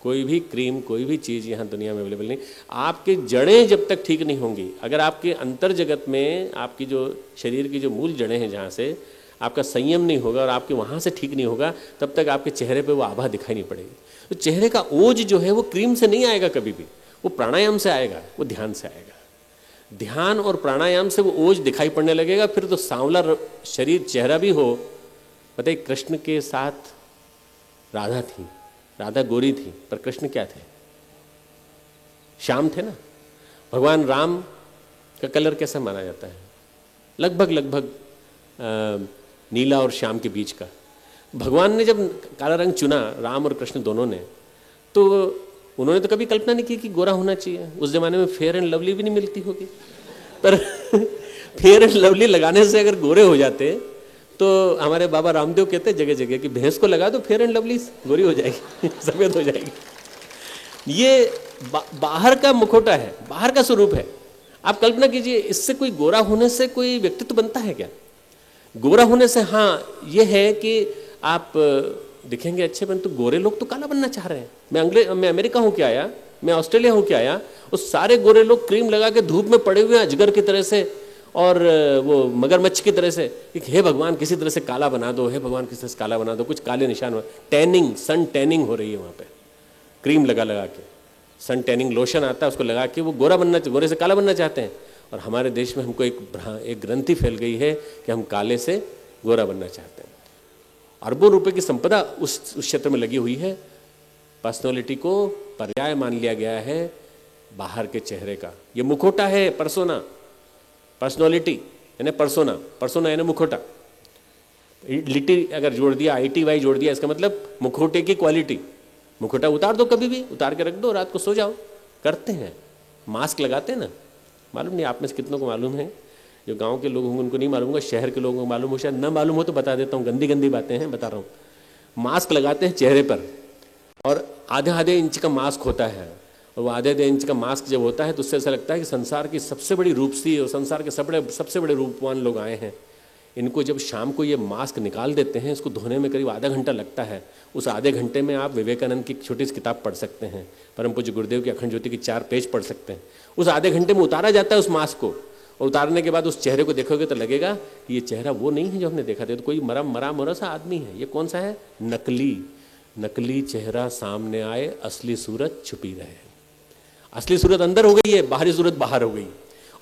कोई भी क्रीम, कोई भी चीज़ यहाँ दुनिया में अवेलेबल नहीं। आपकी जड़ें जब तक ठीक नहीं होंगी, अगर आपके अंतर जगत में आपकी जो शरीर की जो मूल जड़ें हैं जहाँ से आपका संयम नहीं होगा और आपके वहाँ से ठीक नहीं होगा, तब तक आपके चेहरे पे वो आभा दिखाई नहीं पड़ेगी। तो चेहरे का ओज जो है वो क्रीम से नहीं आएगा कभी भी, वो प्राणायाम से आएगा, वो ध्यान से आएगा। ध्यान और प्राणायाम से वो ओज दिखाई पड़ने लगेगा। फिर तो सांवला शरीर, चेहरा भी हो। बताइए, कृष्ण के साथ राधा थी, राधा गोरी थी, पर कृष्ण क्या थे? श्याम थे ना। भगवान राम का कलर कैसा माना जाता है? लगभग नीला और श्याम के बीच का। भगवान ने जब काला रंग चुना, राम और कृष्ण दोनों ने, तो उन्होंने तो कभी कल्पना नहीं की कि गोरा होना चाहिए। उस जमाने में फेयर एंड लवली भी नहीं मिलती होगी, पर फेयर एंड लवली लगाने से अगर गोरे हो जाते तो हमारे बाबा रामदेव कहते जगह जगह कि भैंस को लगा दो फेयर एंड लवली, गोरी हो जाएगी, सफेद हो जाएगी। ये बाहर का मुखौटा है, बाहर का स्वरूप है। आप कल्पना कीजिए, इससे कोई गोरा होने से कोई व्यक्तित्व बनता है क्या? गोरा होने से हाँ ये है कि आप दिखेंगे अच्छे, परंतु गोरे लोग तो काला बनना चाह रहे हैं। मैं अमेरिका होके आया, मैं ऑस्ट्रेलिया होके आया, उस सारे गोरे लोग क्रीम लगा के धूप में पड़े हुए हैं अजगर की तरह से और वो मगरमच्छ की तरह से कि हे भगवान किसी तरह से काला बना दो, हे भगवान किसी तरह से काला बना दो। कुछ काले निशान, टैनिंग, सन टैनिंग हो रही है वहाँ पे, क्रीम लगा के। सन टैनिंग लोशन आता है, उसको लगा के वो गोरे से काला बनना चाहते हैं। और हमारे देश में हमको एक ग्रंथि फैल गई है कि हम काले से गोरा बनना चाहते हैं। अरबों रुपए की संपदा उस क्षेत्र में लगी हुई है। पर्सनैलिटी को पर्याय मान लिया गया है बाहर के चेहरे का। ये मुखौटा है पर्सोना, पर्सनैलिटी यानी पर्सोना यानी मुखौटा। लिटी अगर जोड़ दिया, ITY जोड़ दिया, इसका मतलब मुखौटे की क्वालिटी। मुखौटा उतार दो, कभी भी उतार के रख दो, रात को सो जाओ। करते हैं, मास्क लगाते हैं ना, मालूम नहीं आप में से कितनों को मालूम है। जो गांव के लोग होंगे उनको नहीं मालूम होगा, शहर के लोगों को मालूम हो, शायद न मालूम हो तो बता देता हूँ। गंदी बातें हैं, बता रहा हूँ। मास्क लगाते हैं चेहरे पर और आधे इंच का मास्क होता है। और वो आधे इंच का मास्क जब होता है तो उससे ऐसा लगता है कि संसार की सबसे बड़ी रूपसी और संसार के सबसे बड़े रूपवान लोग आए हैं। इनको जब शाम को ये मास्क निकाल देते हैं, इसको धोने में करीब आधा घंटा लगता है। उस आधे घंटे में आप विवेकानंद की एक छोटी सी किताब पढ़ सकते हैं, परम पूज्य गुरुदेव की अखंड ज्योति की 4 पेज पढ़ सकते हैं। उस आधे घंटे में उतारा जाता है उस मास्क को, और उतारने के बाद उस चेहरे को देखोगे तो लगेगा कि ये चेहरा वो नहीं है जो हमने देखा था, तो कोई मरा मोरा सा आदमी है। ये कौन सा है? नकली चेहरा सामने आए, असली सूरत छुपी रहे। असली सूरत अंदर हो गई है, बाहरी सूरत बाहर हो गई,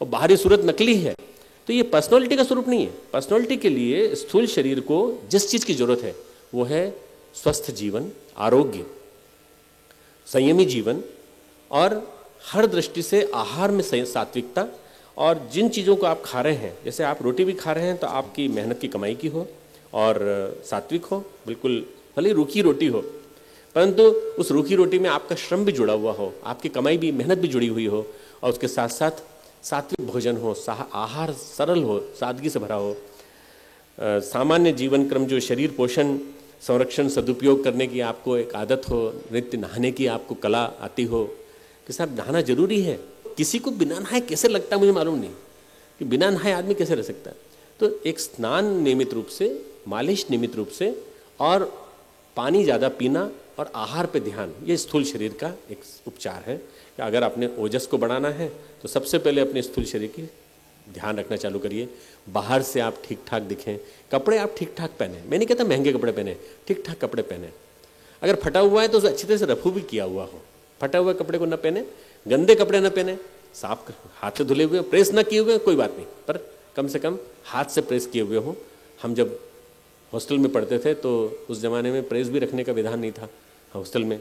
और बाहरी सूरत नकली है। तो ये पर्सनालिटी का स्वरूप नहीं है। पर्सनालिटी के लिए स्थूल शरीर को जिस चीज की जरूरत है वो है स्वस्थ जीवन, आरोग्य, संयमी जीवन, और हर दृष्टि से आहार में सात्विकता। और जिन चीज़ों को आप खा रहे हैं, जैसे आप रोटी भी खा रहे हैं तो आपकी मेहनत की कमाई की हो और सात्विक हो, बिल्कुल भले रूखी रोटी हो, परंतु उस रूखी रोटी में आपका श्रम भी जुड़ा हुआ हो, आपकी कमाई भी, मेहनत भी जुड़ी हुई हो, और उसके साथ साथ सात्विक भोजन हो, आहार सरल हो, सादगी से भरा हो। सामान्य जीवन क्रम जो शरीर पोषण, संरक्षण, सदुपयोग करने की आपको एक आदत हो, नित्य नहाने की आपको कला आती हो कि साहब नहाना जरूरी है। किसी को बिना नहाए कैसे लगता है मुझे मालूम नहीं कि बिना नहाए आदमी कैसे रह सकता है। तो एक स्नान नियमित रूप से, मालिश नियमित रूप से, और पानी ज़्यादा पीना और आहार पे ध्यान, ये स्थूल शरीर का एक उपचार है। कि अगर आपने ओजस को बढ़ाना है तो सबसे पहले अपने स्थूल शरीर की ध्यान रखना चालू करिए। बाहर से आप ठीक ठाक दिखें, कपड़े आप ठीक ठाक पहने, मैं नहीं कहता महंगे कपड़े पहने, ठीक ठाक कपड़े पहने। अगर फटा हुआ है तो उसे अच्छी तरह से रफू भी किया हुआ हो। फटा हुए कपड़े को न पहने, गंदे कपड़े न पहने, साफ हाथ से धुले हुए, प्रेस न किए हुए कोई बात नहीं, पर कम से कम हाथ से प्रेस किए हुए हो। हम जब हॉस्टल में पढ़ते थे तो उस ज़माने में प्रेस भी रखने का विधान नहीं था। हॉस्टल में,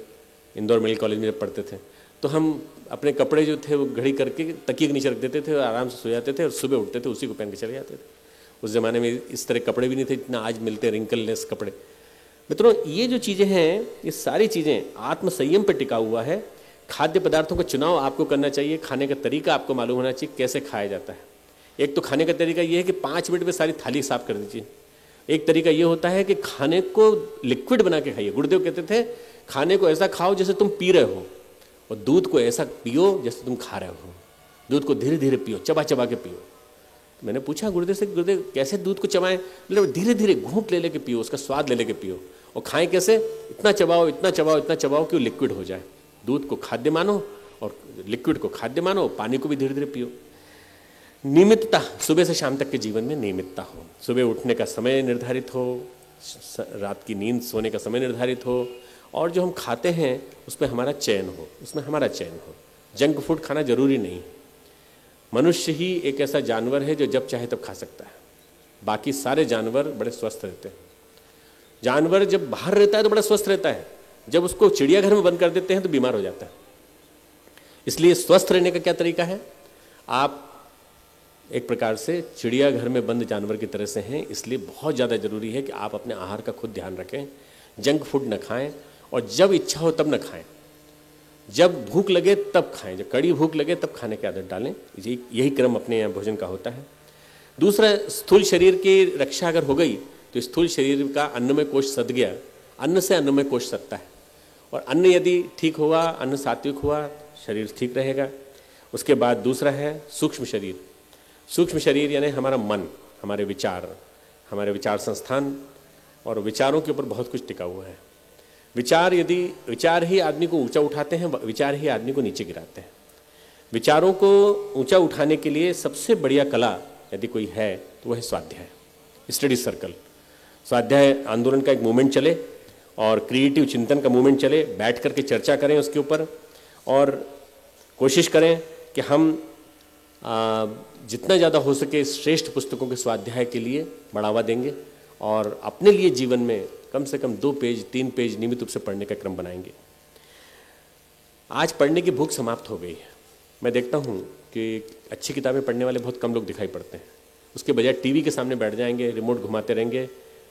इंदौर मेडिकल कॉलेज में जब पढ़ते थे तो हम अपने कपड़े जो थे वो घड़ी करके तकिए के नीचे रख देते थे और आराम से सो जाते थे, और सुबह उठते थे उसी को पहन के चले जाते थे। उस ज़माने में इस तरह कपड़े भी नहीं थे इतना आज मिलते रिंकललेस कपड़े। मित्रों, ये जो चीज़ें हैं, ये सारी चीज़ें आत्म संयम पर टिका हुआ है। खाद्य पदार्थों का चुनाव आपको करना चाहिए, खाने का तरीका आपको मालूम होना चाहिए कैसे खाया जाता है। एक तो खाने का तरीका ये है कि 5 मिनट में सारी थाली साफ कर दीजिए। एक तरीका ये होता है कि खाने को लिक्विड बना के खाइए। गुरुदेव कहते थे खाने को ऐसा खाओ जैसे तुम पी रहे हो, और दूध को ऐसा पियो जैसे तुम खा रहे हो। दूध को धीरे धीरे पियो, चबा चबा के पियो। तो मैंने पूछा गुरुदेव से, गुरुदेव कैसे दूध को चबाएं? मतलब धीरे धीरे घूंट ले लेके पियो, उसका स्वाद ले लेके पियो। और खाएं कैसे? इतना चबाओ, इतना चबाओ, इतना चबाओ कि वो लिक्विड हो जाए। दूध को खाद्य मानो और लिक्विड को खाद्य मानो, पानी को भी धीरे धीरे पियो। नियमितता, सुबह से शाम तक के जीवन में नियमितता हो। सुबह उठने का समय निर्धारित हो, रात की नींद सोने का समय निर्धारित हो, और जो हम खाते हैं उसमें हमारा चयन हो, उसमें हमारा चयन हो। जंक फूड खाना जरूरी नहीं। मनुष्य ही एक ऐसा जानवर है जो जब चाहे तब खा सकता है। बाकी सारे जानवर बड़े स्वस्थ रहते हैं। जानवर जब बाहर रहता है तो बड़ा स्वस्थ रहता है, जब उसको चिड़ियाघर में बंद कर देते हैं तो बीमार हो जाता है। इसलिए स्वस्थ रहने का क्या तरीका है? आप एक प्रकार से चिड़ियाघर में बंद जानवर की तरह से हैं। इसलिए बहुत ज़्यादा जरूरी है कि आप अपने आहार का खुद ध्यान रखें। जंक फूड न खाएं, और जब इच्छा हो तब न खाएं। जब भूख लगे तब खाएं, जब कड़ी भूख लगे तब खाने की आदत डालें। यही क्रम अपने यहाँ भोजन का होता है। दूसरा, स्थूल शरीर की रक्षा अगर हो गई तो स्थूल शरीर का अन्नमय कोश सद गया। अन्न से अन्नमय कोश सदता है, और अन्न यदि ठीक हुआ, अन्न सात्विक हुआ, शरीर ठीक रहेगा। उसके बाद दूसरा है सूक्ष्म शरीर। सूक्ष्म शरीर यानी हमारा मन, हमारे विचार संस्थान, और विचारों के ऊपर बहुत कुछ टिका हुआ है। विचार ही आदमी को ऊंचा उठाते हैं, विचार ही आदमी को नीचे गिराते हैं। विचारों को ऊंचा उठाने के लिए सबसे बढ़िया कला यदि कोई है तो वह है स्वाध्याय, स्टडी सर्कल। स्वाध्याय आंदोलन का एक मूवमेंट चले और क्रिएटिव चिंतन का मूवमेंट चले। बैठ करके चर्चा करें उसके ऊपर, और कोशिश करें कि हम जितना ज़्यादा हो सके श्रेष्ठ पुस्तकों के स्वाध्याय के लिए बढ़ावा देंगे, और अपने लिए जीवन में कम से कम 2 पेज 3 पेज नियमित रूप से पढ़ने का क्रम बनाएंगे। आज पढ़ने की भूख समाप्त हो गई है। मैं देखता हूँ कि अच्छी किताबें पढ़ने वाले बहुत कम लोग दिखाई पड़ते हैं। उसके बजाय टीवी के सामने बैठ जाएंगे, रिमोट घुमाते रहेंगे,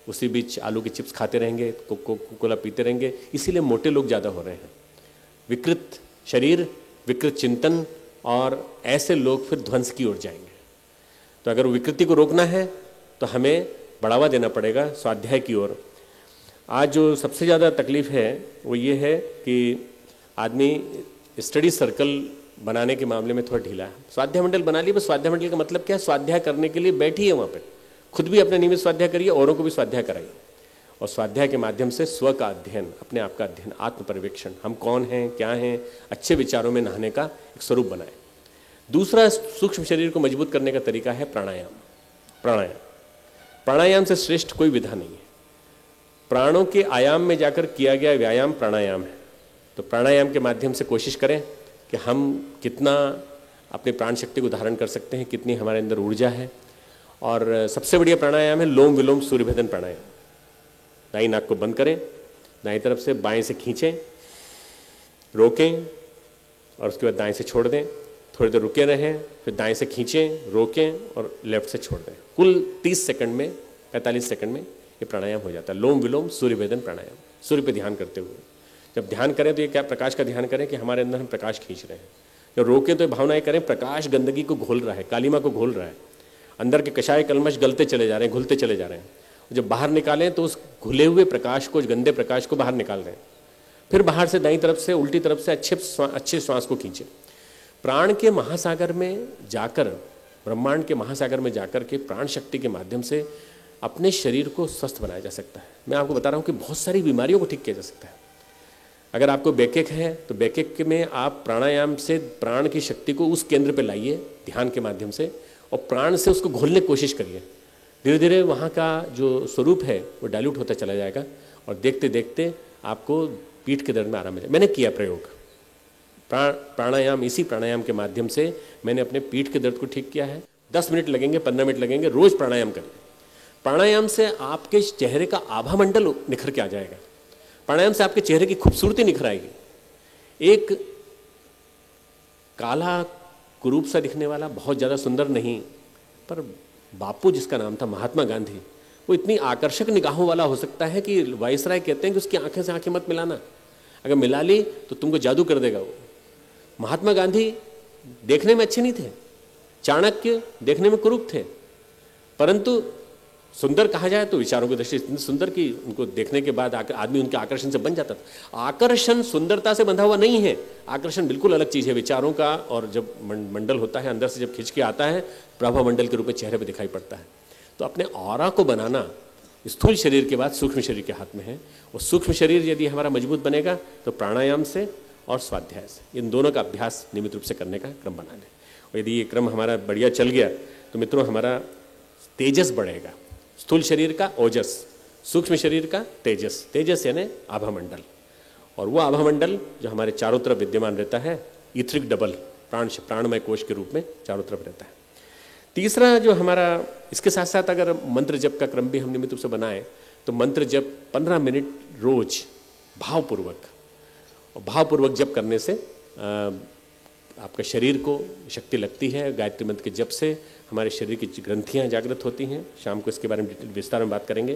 उसी बीच आलू के चिप्स खाते रहेंगे, कोला पीते रहेंगे। इसीलिए मोटे लोग ज़्यादा हो रहे हैं। विकृत शरीर, विकृत चिंतन, और ऐसे लोग फिर ध्वंस की ओर जाएंगे। तो अगर विकृति को रोकना है तो हमें बढ़ावा देना पड़ेगा स्वाध्याय की ओर। आज जो सबसे ज़्यादा तकलीफ है वो ये है कि आदमी स्टडी सर्कल बनाने के मामले में थोड़ा ढीला है। स्वाध्याय मंडल बना ली, बस स्वाध्याय मंडल का मतलब क्या है? स्वाध्याय करने के लिए बैठी है वहाँ पे, खुद भी अपने नियमित स्वाध्याय करिए, औरों को भी स्वाध्याय कराइए, और स्वाध्याय के माध्यम से स्व का अध्ययन, अपने आप का अध्ययन, आत्म पर्यवेक्षण, हम कौन हैं, क्या हैं, अच्छे विचारों में नहाने का एक स्वरूप बनाए। दूसरा सूक्ष्म शरीर को मजबूत करने का तरीका है प्राणायाम। प्राणायाम से श्रेष्ठ कोई विधा नहीं है। प्राणों के आयाम में जाकर किया गया व्यायाम प्राणायाम है। तो प्राणायाम के माध्यम से कोशिश करें कि हम कितना अपनी प्राण शक्ति को धारण कर सकते हैं, कितनी हमारे अंदर ऊर्जा है। और सबसे बढ़िया प्राणायाम है लोम विलोम सूर्यभेदन प्राणायाम। दाई नाक को बंद करें, दाई तरफ से बाएं से खींचें, रोकें, और उसके बाद दाएं से छोड़ दें, थोड़ी देर रुके रहें, फिर दाएं से खींचें, रोकें और लेफ्ट से छोड़ दें। कुल 30 सेकंड में, 45 सेकंड में ये प्राणायाम हो जाता है। लोम विलोम सूर्यभेदन प्राणायाम, सूर्य पे ध्यान करते हुए। जब ध्यान करें तो ये क्या, प्रकाश का ध्यान करें कि हमारे अंदर हम प्रकाश खींच रहे हैं। जब रोकें तो ये भावनाएं करें प्रकाश गंदगी को घोल रहा है, कालीमा को घोल रहा है, अंदर के कषाय कलमश गलते चले जा रहे हैं, घुलते चले जा रहे हैं। जब बाहर निकालें तो उस घुले हुए प्रकाश को, गंदे प्रकाश को बाहर निकाल रहे हैं। फिर बाहर से दाईं तरफ से, उल्टी तरफ से अच्छे श्वास को खींचें। प्राण के महासागर में जाकर, ब्रह्मांड के महासागर में जाकर के प्राण शक्ति के माध्यम से अपने शरीर को स्वस्थ बनाया जा सकता है। मैं आपको बता रहा हूँ कि बहुत सारी बीमारियों को ठीक किया जा सकता है। अगर आपको बैकेक है तो बैकेक में आप प्राणायाम से प्राण की शक्ति को उस केंद्र पे लाइए ध्यान के माध्यम से, और प्राण से उसको घोलने की कोशिश करिए। धीरे धीरे वहाँ का जो स्वरूप है वो डाइल्यूट होता चला जाएगा, और देखते देखते आपको पीठ के दर्द में आराम मिलेगा। मैंने किया प्रयोग प्राणायाम, इसी प्राणायाम के माध्यम से मैंने अपने पीठ के दर्द को ठीक किया है। 10 मिनट लगेंगे, 15 मिनट लगेंगे, रोज प्राणायाम करें। प्राणायाम से आपके चेहरे का आभा मंडल निखर के आ जाएगा। प्राणायाम से आपके चेहरे की खूबसूरती निखर आएगी। एक काला कुरूप सा दिखने वाला, बहुत ज़्यादा सुंदर नहीं, पर बापू जिसका नाम था महात्मा गांधी, वो इतनी आकर्षक निगाहों वाला हो सकता है कि वायसराय कहते हैं कि उसकी आंखें से आंखें मत मिलाना, अगर मिला ली तो तुमको जादू कर देगा वो। महात्मा गांधी देखने में अच्छे नहीं थे, चाणक्य देखने में कुरूप थे, परंतु सुंदर कहा जाए तो विचारों की दृष्टि इतनी सुंदर कि उनको देखने के बाद आदमी उनके आकर्षण से बन जाता था। आकर्षण सुंदरता से बंधा हुआ नहीं है, आकर्षण बिल्कुल अलग चीज़ है विचारों का। और जब मंडल होता है अंदर से, जब खिंच के आता है, प्रभा मंडल के रूप में चेहरे पर दिखाई पड़ता है। तो अपने ऑरा को बनाना स्थूल शरीर के बाद सूक्ष्म शरीर के हाथ में है। और सूक्ष्म शरीर यदि हमारा मजबूत बनेगा तो प्राणायाम से और स्वाध्याय से, इन दोनों का अभ्यास नियमित रूप से करने का क्रम बना लें। और यदि ये क्रम हमारा बढ़िया चल गया तो मित्रों हमारा तेजस बढ़ेगा। स्थूल शरीर का ओजस, सूक्ष्म शरीर का तेजस। तेजस यानी आभामंडल, और वो आभामंडल जो हमारे चारों तरफ विद्यमान रहता है, ईथरिक डबल, प्राणमय कोश के रूप में चारों तरफ रहता है। तीसरा जो हमारा, इसके साथ साथ अगर मंत्र जप का क्रम भी हम नियमित रूप से बनाएं तो मंत्र जप 15 मिनट रोज भावपूर्वक, और भावपूर्वक जप करने से आपका शरीर को शक्ति लगती है। गायत्री मंत्र के जप से हमारे शरीर की ग्रंथियां जागृत होती हैं। शाम को इसके बारे में विस्तार में बात करेंगे।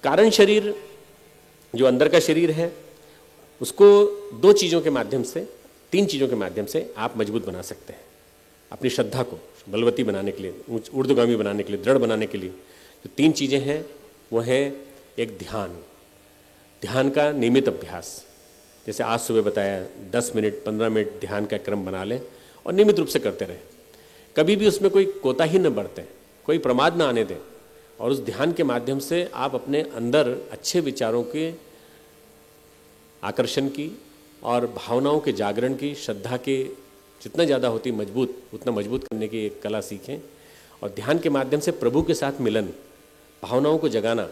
कारण शरीर जो अंदर का शरीर है, उसको 2 चीज़ों के माध्यम से, 3 चीज़ों के माध्यम से आप मजबूत बना सकते हैं। अपनी श्रद्धा को बलवती बनाने के लिए, ऊर्ध्वगामी बनाने के लिए, दृढ़ बनाने के लिए जो 3 चीज़ें हैं वो है एक ध्यान का नियमित अभ्यास। जैसे आज सुबह बताया 10 मिनट 15 मिनट ध्यान का क्रम बना लें और नियमित रूप से करते रहें। कभी भी उसमें कोई कोताही न बरतें, कोई प्रमाद न आने दें, और उस ध्यान के माध्यम से आप अपने अंदर अच्छे विचारों के आकर्षण की और भावनाओं के जागरण की, श्रद्धा के जितना ज़्यादा होती मजबूत, उतना मजबूत करने की एक कला सीखें। और ध्यान के माध्यम से प्रभु के साथ मिलन, भावनाओं को जगाना,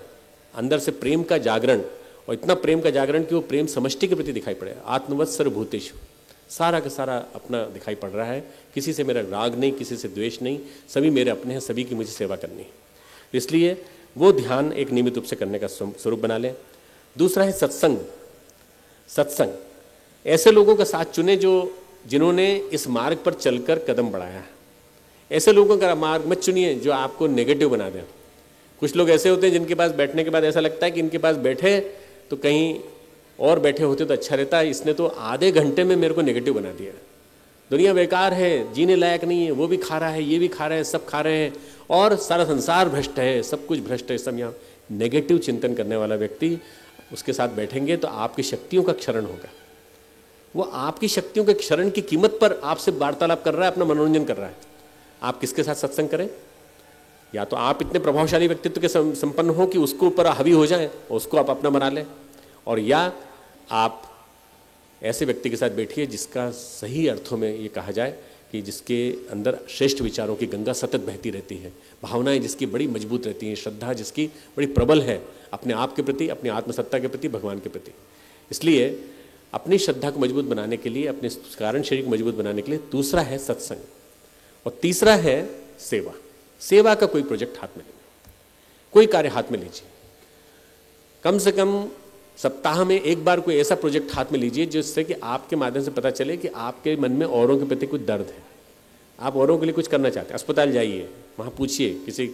अंदर से प्रेम का जागरण, और इतना प्रेम का जागरण कि वो प्रेम समष्टि के प्रति दिखाई पड़े। आत्मवत् सर्वभूतेषु, सारा का सारा अपना दिखाई पड़ रहा है। किसी से मेरा राग नहीं, किसी से द्वेष नहीं, सभी मेरे अपने हैं, सभी की मुझे सेवा करनी है। इसलिए वो ध्यान एक नियमित रूप से करने का स्वरूप बना लें। दूसरा है सत्संग। ऐसे लोगों का साथ चुने जिन्होंने इस मार्ग पर चलकर कदम बढ़ाया। ऐसे लोगों का मार्ग मत चुनिए जो आपको नेगेटिव बना दें। कुछ लोग ऐसे होते हैं जिनके पास बैठने के बाद ऐसा लगता है कि इनके पास बैठे तो कहीं और बैठे होते तो अच्छा रहता है, इसने तो आधे घंटे में मेरे को नेगेटिव बना दिया। दुनिया बेकार है, जीने लायक नहीं है, वो भी खा रहा है, ये भी खा रहे हैं, सब खा रहे हैं, और सारा संसार भ्रष्ट है, सब कुछ भ्रष्ट है। सब यहाँ नेगेटिव चिंतन करने वाला व्यक्ति, उसके साथ बैठेंगे तो आपकी शक्तियों का क्षरण होगा। वो आपकी शक्तियों के क्षरण की कीमत पर आपसे वार्तालाप कर रहा है, अपना मनोरंजन कर रहा है। आप किसके साथ सत्संग करें? या तो आप इतने प्रभावशाली व्यक्तित्व के संपन्न हो कि उसको ऊपर हावी हो जाए, उसको आप अपना बना लें, और या आप ऐसे व्यक्ति के साथ बैठिए जिसका सही अर्थों में ये कहा जाए कि जिसके अंदर श्रेष्ठ विचारों की गंगा सतत बहती रहती है, भावनाएं जिसकी बड़ी मजबूत रहती हैं, श्रद्धा जिसकी बड़ी प्रबल है अपने आप के प्रति, अपनी आत्मसत्ता के प्रति, भगवान के प्रति। इसलिए अपनी श्रद्धा को मजबूत बनाने के लिए, अपने कारण शरीर को मजबूत बनाने के लिए दूसरा है सत्संग, और तीसरा है सेवा। सेवा का कोई प्रोजेक्ट हाथ में लीजिए, कोई कार्य हाथ में लीजिए, कम से कम सप्ताह में एक बार कोई ऐसा प्रोजेक्ट हाथ में लीजिए जिससे कि आपके माध्यम से पता चले कि आपके मन में औरों के प्रति कुछ दर्द है, आप औरों के लिए कुछ करना चाहते हैं। अस्पताल जाइए, वहाँ पूछिए, किसी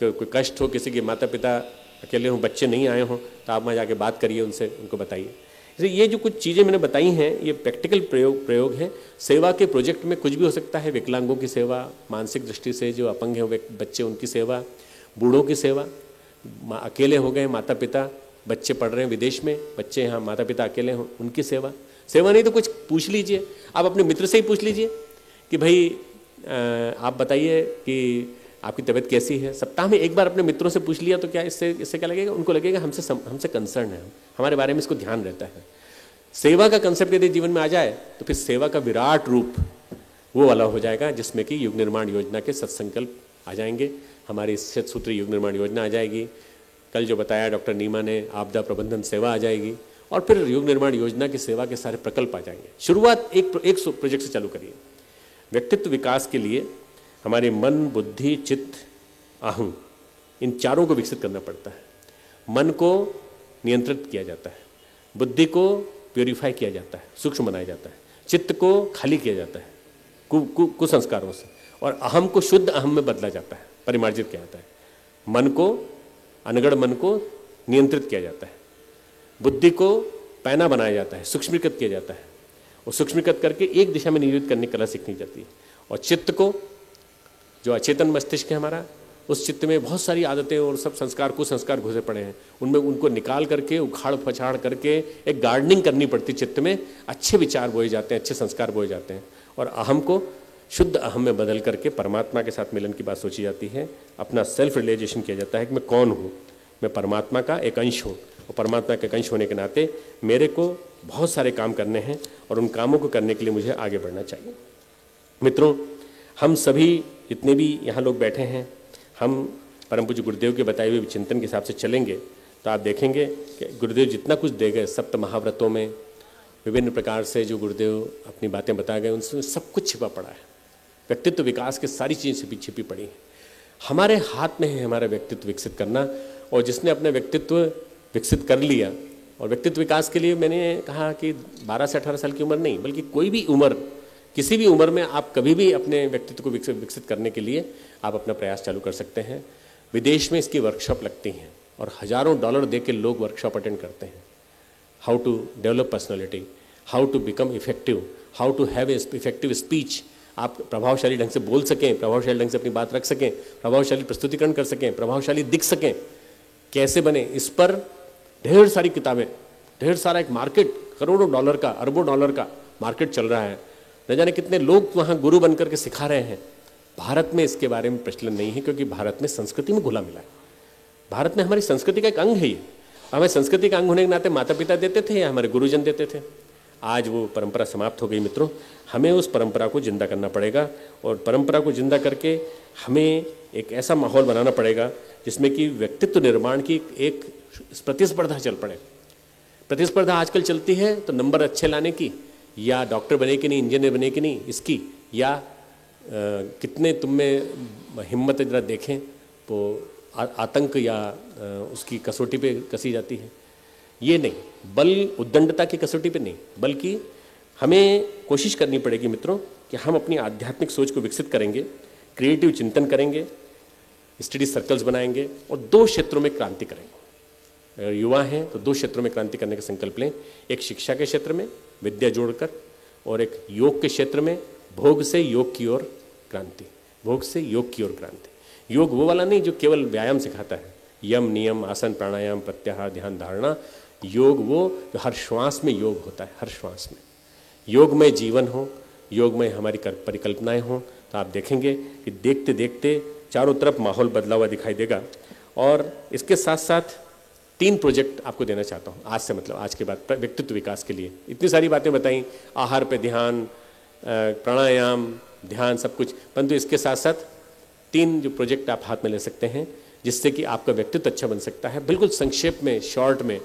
कोई कष्ट हो, किसी के माता पिता अकेले हों, बच्चे नहीं आए हों, तो आप वहाँ जाके बात करिए उनसे, उनको बताइए। इसलिए ये जो कुछ चीज़ें मैंने बताई हैं ये प्रैक्टिकल प्रयोग है। सेवा के प्रोजेक्ट में कुछ भी हो सकता है, विकलांगों की सेवा, मानसिक दृष्टि से जो अपंग हैं बच्चे उनकी सेवा, बूढ़ों की सेवा, अकेले हो गए माता पिता, बच्चे पढ़ रहे हैं विदेश में, बच्चे यहाँ माता पिता अकेले हों, उनकी सेवा। सेवा नहीं तो कुछ पूछ लीजिए, आप अपने मित्र से ही पूछ लीजिए कि भाई आप बताइए कि आपकी तबीयत कैसी है। सप्ताह में एक बार अपने मित्रों से पूछ लिया तो क्या इससे क्या लगेगा, उनको लगेगा हमसे कंसर्न है, हमारे बारे में इसको ध्यान रहता है। सेवा का कंसेप्ट यदि जीवन में आ जाए तो फिर सेवा का विराट रूप वो वाला हो जाएगा जिसमें कि युग निर्माण योजना के सत्संकल्प आ जाएंगे, हमारी 7 सूत्री युग निर्माण योजना आ जाएगी, कल जो बताया डॉक्टर नीमा ने आपदा प्रबंधन सेवा आ जाएगी, और फिर युग निर्माण योजना की सेवा के सारे प्रकल्प आ जाएंगे। शुरुआत एक प्रोजेक्ट से चालू करिए। व्यक्तित्व विकास के लिए हमारे मन, बुद्धि, चित्त, अहं, इन चारों को विकसित करना पड़ता है। मन को नियंत्रित किया जाता है, बुद्धि को प्योरीफाई किया जाता है, सूक्ष्म बनाया जाता है, चित्त को खाली किया जाता है कुसंस्कारों से, और अहम को शुद्ध अहम में बदला जाता है, परिमार्जित किया जाता है। मन को, अनगढ़ मन को नियंत्रित किया जाता है, बुद्धि को पैना बनाया जाता है, सूक्ष्मीकृत किया जाता है, और सूक्ष्मीकृत करके एक दिशा में नियोजित करने की कला सीखनी जाती है। और चित्त को, जो अचेतन मस्तिष्क है हमारा, उस चित्त में बहुत सारी आदतें और सब संस्कार कुसंस्कार घुसे पड़े हैं, उनमें उनको निकाल करके, उखाड़ पछाड़ करके एक गार्डनिंग करनी पड़ती चित्त में, अच्छे विचार बोए जाते हैं, अच्छे संस्कार बोए जाते हैं, और अहम को शुद्ध अहम में बदल करके परमात्मा के साथ मिलन की बात सोची जाती है। अपना सेल्फ रियलाइजेशन किया जाता है कि मैं कौन हूँ, मैं परमात्मा का एक अंश हूँ, और परमात्मा के एक अंश होने के नाते मेरे को बहुत सारे काम करने हैं, और उन कामों को करने के लिए मुझे आगे बढ़ना चाहिए। मित्रों, हम सभी जितने भी यहाँ लोग बैठे हैं, हम परम पूज्य गुरुदेव के बताए हुए चिंतन के हिसाब से चलेंगे तो आप देखेंगे कि गुरुदेव जितना कुछ दे गए, सप्त महाव्रतों में विभिन्न प्रकार से जो गुरुदेव अपनी बातें बता गए, उनसे सब कुछ छिपा पड़ा है। व्यक्तित्व विकास की सारी चीज़ें छिपी पड़ी हैं। हमारे हाथ में है हमारा व्यक्तित्व विकसित करना, और जिसने अपना व्यक्तित्व विकसित कर लिया, और व्यक्तित्व विकास के लिए मैंने कहा कि 12 से 18 साल की उम्र नहीं, बल्कि कोई भी उम्र, किसी भी उम्र में आप कभी भी अपने व्यक्तित्व को विकसित करने के लिए आप अपना प्रयास चालू कर सकते हैं। विदेश में इसकी वर्कशॉप लगती हैं और हज़ारों डॉलर दे के लोग वर्कशॉप अटेंड करते हैं। How to develop personality, how to become effective, how to have a effective speech, आप प्रभावशाली ढंग से बोल सकें, प्रभावशाली ढंग से अपनी बात रख सकें, प्रभावशाली प्रस्तुतिकरण कर सकें, प्रभावशाली दिख सकें, कैसे बने, इस पर ढेर सारी किताबें, ढेर सारा एक मार्केट, करोड़ों डॉलर का, अरबों डॉलर का मार्केट चल रहा है। न जाने कितने लोग वहाँ गुरु बनकर के सिखा रहे हैं। भारत में इसके बारे में प्रचलन नहीं है, क्योंकि भारत में संस्कृति में घुला मिला है। भारत में हमारी संस्कृति का एक अंग है ये। हमें संस्कृति का अंग होने के नाते माता पिता देते थे या हमारे गुरुजन देते थे। आज वो परंपरा समाप्त हो गई मित्रों। हमें उस परंपरा को जिंदा करना पड़ेगा, और परंपरा को जिंदा करके हमें एक ऐसा माहौल बनाना पड़ेगा जिसमें कि व्यक्तित्व निर्माण की एक प्रतिस्पर्धा चल पड़े। प्रतिस्पर्धा आजकल चलती है तो नंबर अच्छे लाने की, या डॉक्टर बने कि नहीं, इंजीनियर बने कि नहीं इसकी, या कितने तुम में हिम्मत जरा देखें, तो आतंक या उसकी कसौटी पे कसी जाती है। ये नहीं, बल उद्दंडता की कसौटी पे नहीं, बल्कि हमें कोशिश करनी पड़ेगी मित्रों कि हम अपनी आध्यात्मिक सोच को विकसित करेंगे, क्रिएटिव चिंतन करेंगे, स्टडी सर्कल्स बनाएंगे, और 2 क्षेत्रों में क्रांति करेंगे। अगर युवा हैं तो 2 क्षेत्रों में क्रांति करने का संकल्प लें। एक शिक्षा के क्षेत्र में विद्या जोड़कर, और एक योग के क्षेत्र में भोग से योग की ओर क्रांति, भोग से योग की ओर क्रांति। योग वो वाला नहीं जो केवल व्यायाम सिखाता है, यम नियम आसन प्राणायाम प्रत्याहार ध्यान धारणा। योग वो जो हर श्वास में योग होता है, हर श्वास में योग में जीवन हो, योग में हमारी परिकल्पनाएं हों, तो आप देखेंगे कि देखते देखते चारों तरफ माहौल बदला हुआ दिखाई देगा। और इसके साथ साथ 3 प्रोजेक्ट आपको देना चाहता हूँ आज से, मतलब आज के बाद व्यक्तित्व विकास के लिए। इतनी सारी बातें बताई, आहार पे ध्यान, प्राणायाम, ध्यान, सब कुछ, परंतु इसके साथ साथ 3 जो प्रोजेक्ट आप हाथ में ले सकते हैं जिससे कि आपका व्यक्तित्व अच्छा बन सकता है। बिल्कुल संक्षेप में, शॉर्ट में,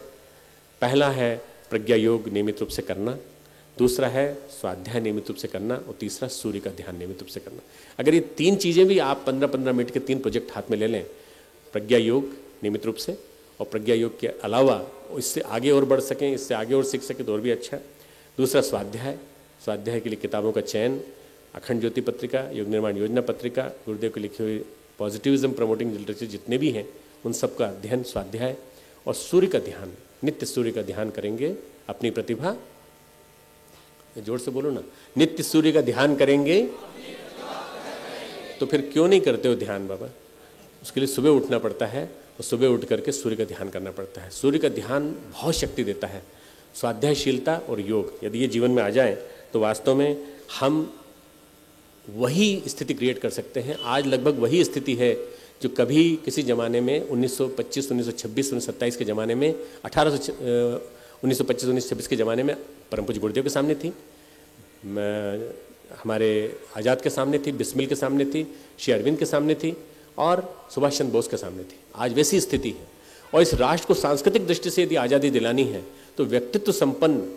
पहला है प्रज्ञा योग नियमित रूप से करना, दूसरा है स्वाध्याय नियमित रूप से करना, और तीसरा सूर्य का ध्यान नियमित रूप से करना। अगर ये 3 चीज़ें भी आप 15-15 मिनट के 3 प्रोजेक्ट हाथ में ले लें, प्रज्ञा योग नियमित रूप से, और प्रज्ञा योग के अलावा इससे आगे और बढ़ सकें, इससे आगे और सीख सकें तो और भी अच्छा। दूसरा स्वाध्याय, स्वाध्याय के लिए किताबों का चयन, अखंड ज्योति पत्रिका, योग निर्माण योजना पत्रिका, गुरुदेव की लिखी हुई पॉजिटिविज्म प्रमोटिंग लिटरेचर जितने भी हैं उन सब का अध्ययन, स्वाध्याय, और सूर्य का ध्यान, नित्य सूर्य का ध्यान करेंगे। अपनी प्रतिभा, जोर से बोलो ना, नित्य सूर्य का ध्यान करेंगे। तो फिर क्यों नहीं करते हो ध्यान बाबा? उसके लिए सुबह उठना पड़ता है, और सुबह उठ करके सूर्य का ध्यान करना पड़ता है। सूर्य का ध्यान बहुत शक्ति देता है। स्वाध्यायशीलता और योग यदि ये जीवन में आ जाए तो वास्तव में हम वही स्थिति क्रिएट कर सकते हैं। आज लगभग वही स्थिति है जो कभी किसी ज़माने में 1925, 1926, 1927 के ज़माने में, 1925, 1926 के ज़माने में परम पूज्य गुरुदेव के सामने थी, हमारे आज़ाद के सामने थी, बिस्मिल के सामने थी, श्री अरविंद के सामने थी, और सुभाष चंद्र बोस के सामने थी। आज वैसी स्थिति है। और इस राष्ट्र को सांस्कृतिक दृष्टि से यदि आज़ादी दिलानी है तो व्यक्तित्व संपन्न,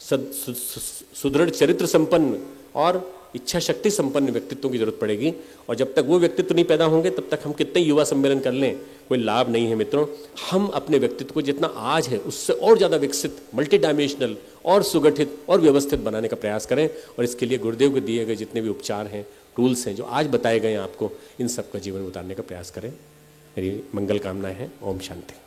सुदृढ़ चरित्र संपन्न और इच्छा शक्ति संपन्न व्यक्तित्वों की जरूरत पड़ेगी। और जब तक वो व्यक्तित्व नहीं पैदा होंगे तब तक हम कितने युवा सम्मेलन कर लें, कोई लाभ नहीं है मित्रों। हम अपने व्यक्तित्व को जितना आज है उससे और ज़्यादा विकसित, मल्टी डायमेंशनल और सुगठित और व्यवस्थित बनाने का प्रयास करें। और इसके लिए गुरुदेव के दिए गए जितने भी उपचार हैं, टूल्स हैं, जो आज बताए गए हैं आपको, इन सब का जीवन में उतारने का प्रयास करें। मेरी मंगल कामनाएं हैं। ओम शांति।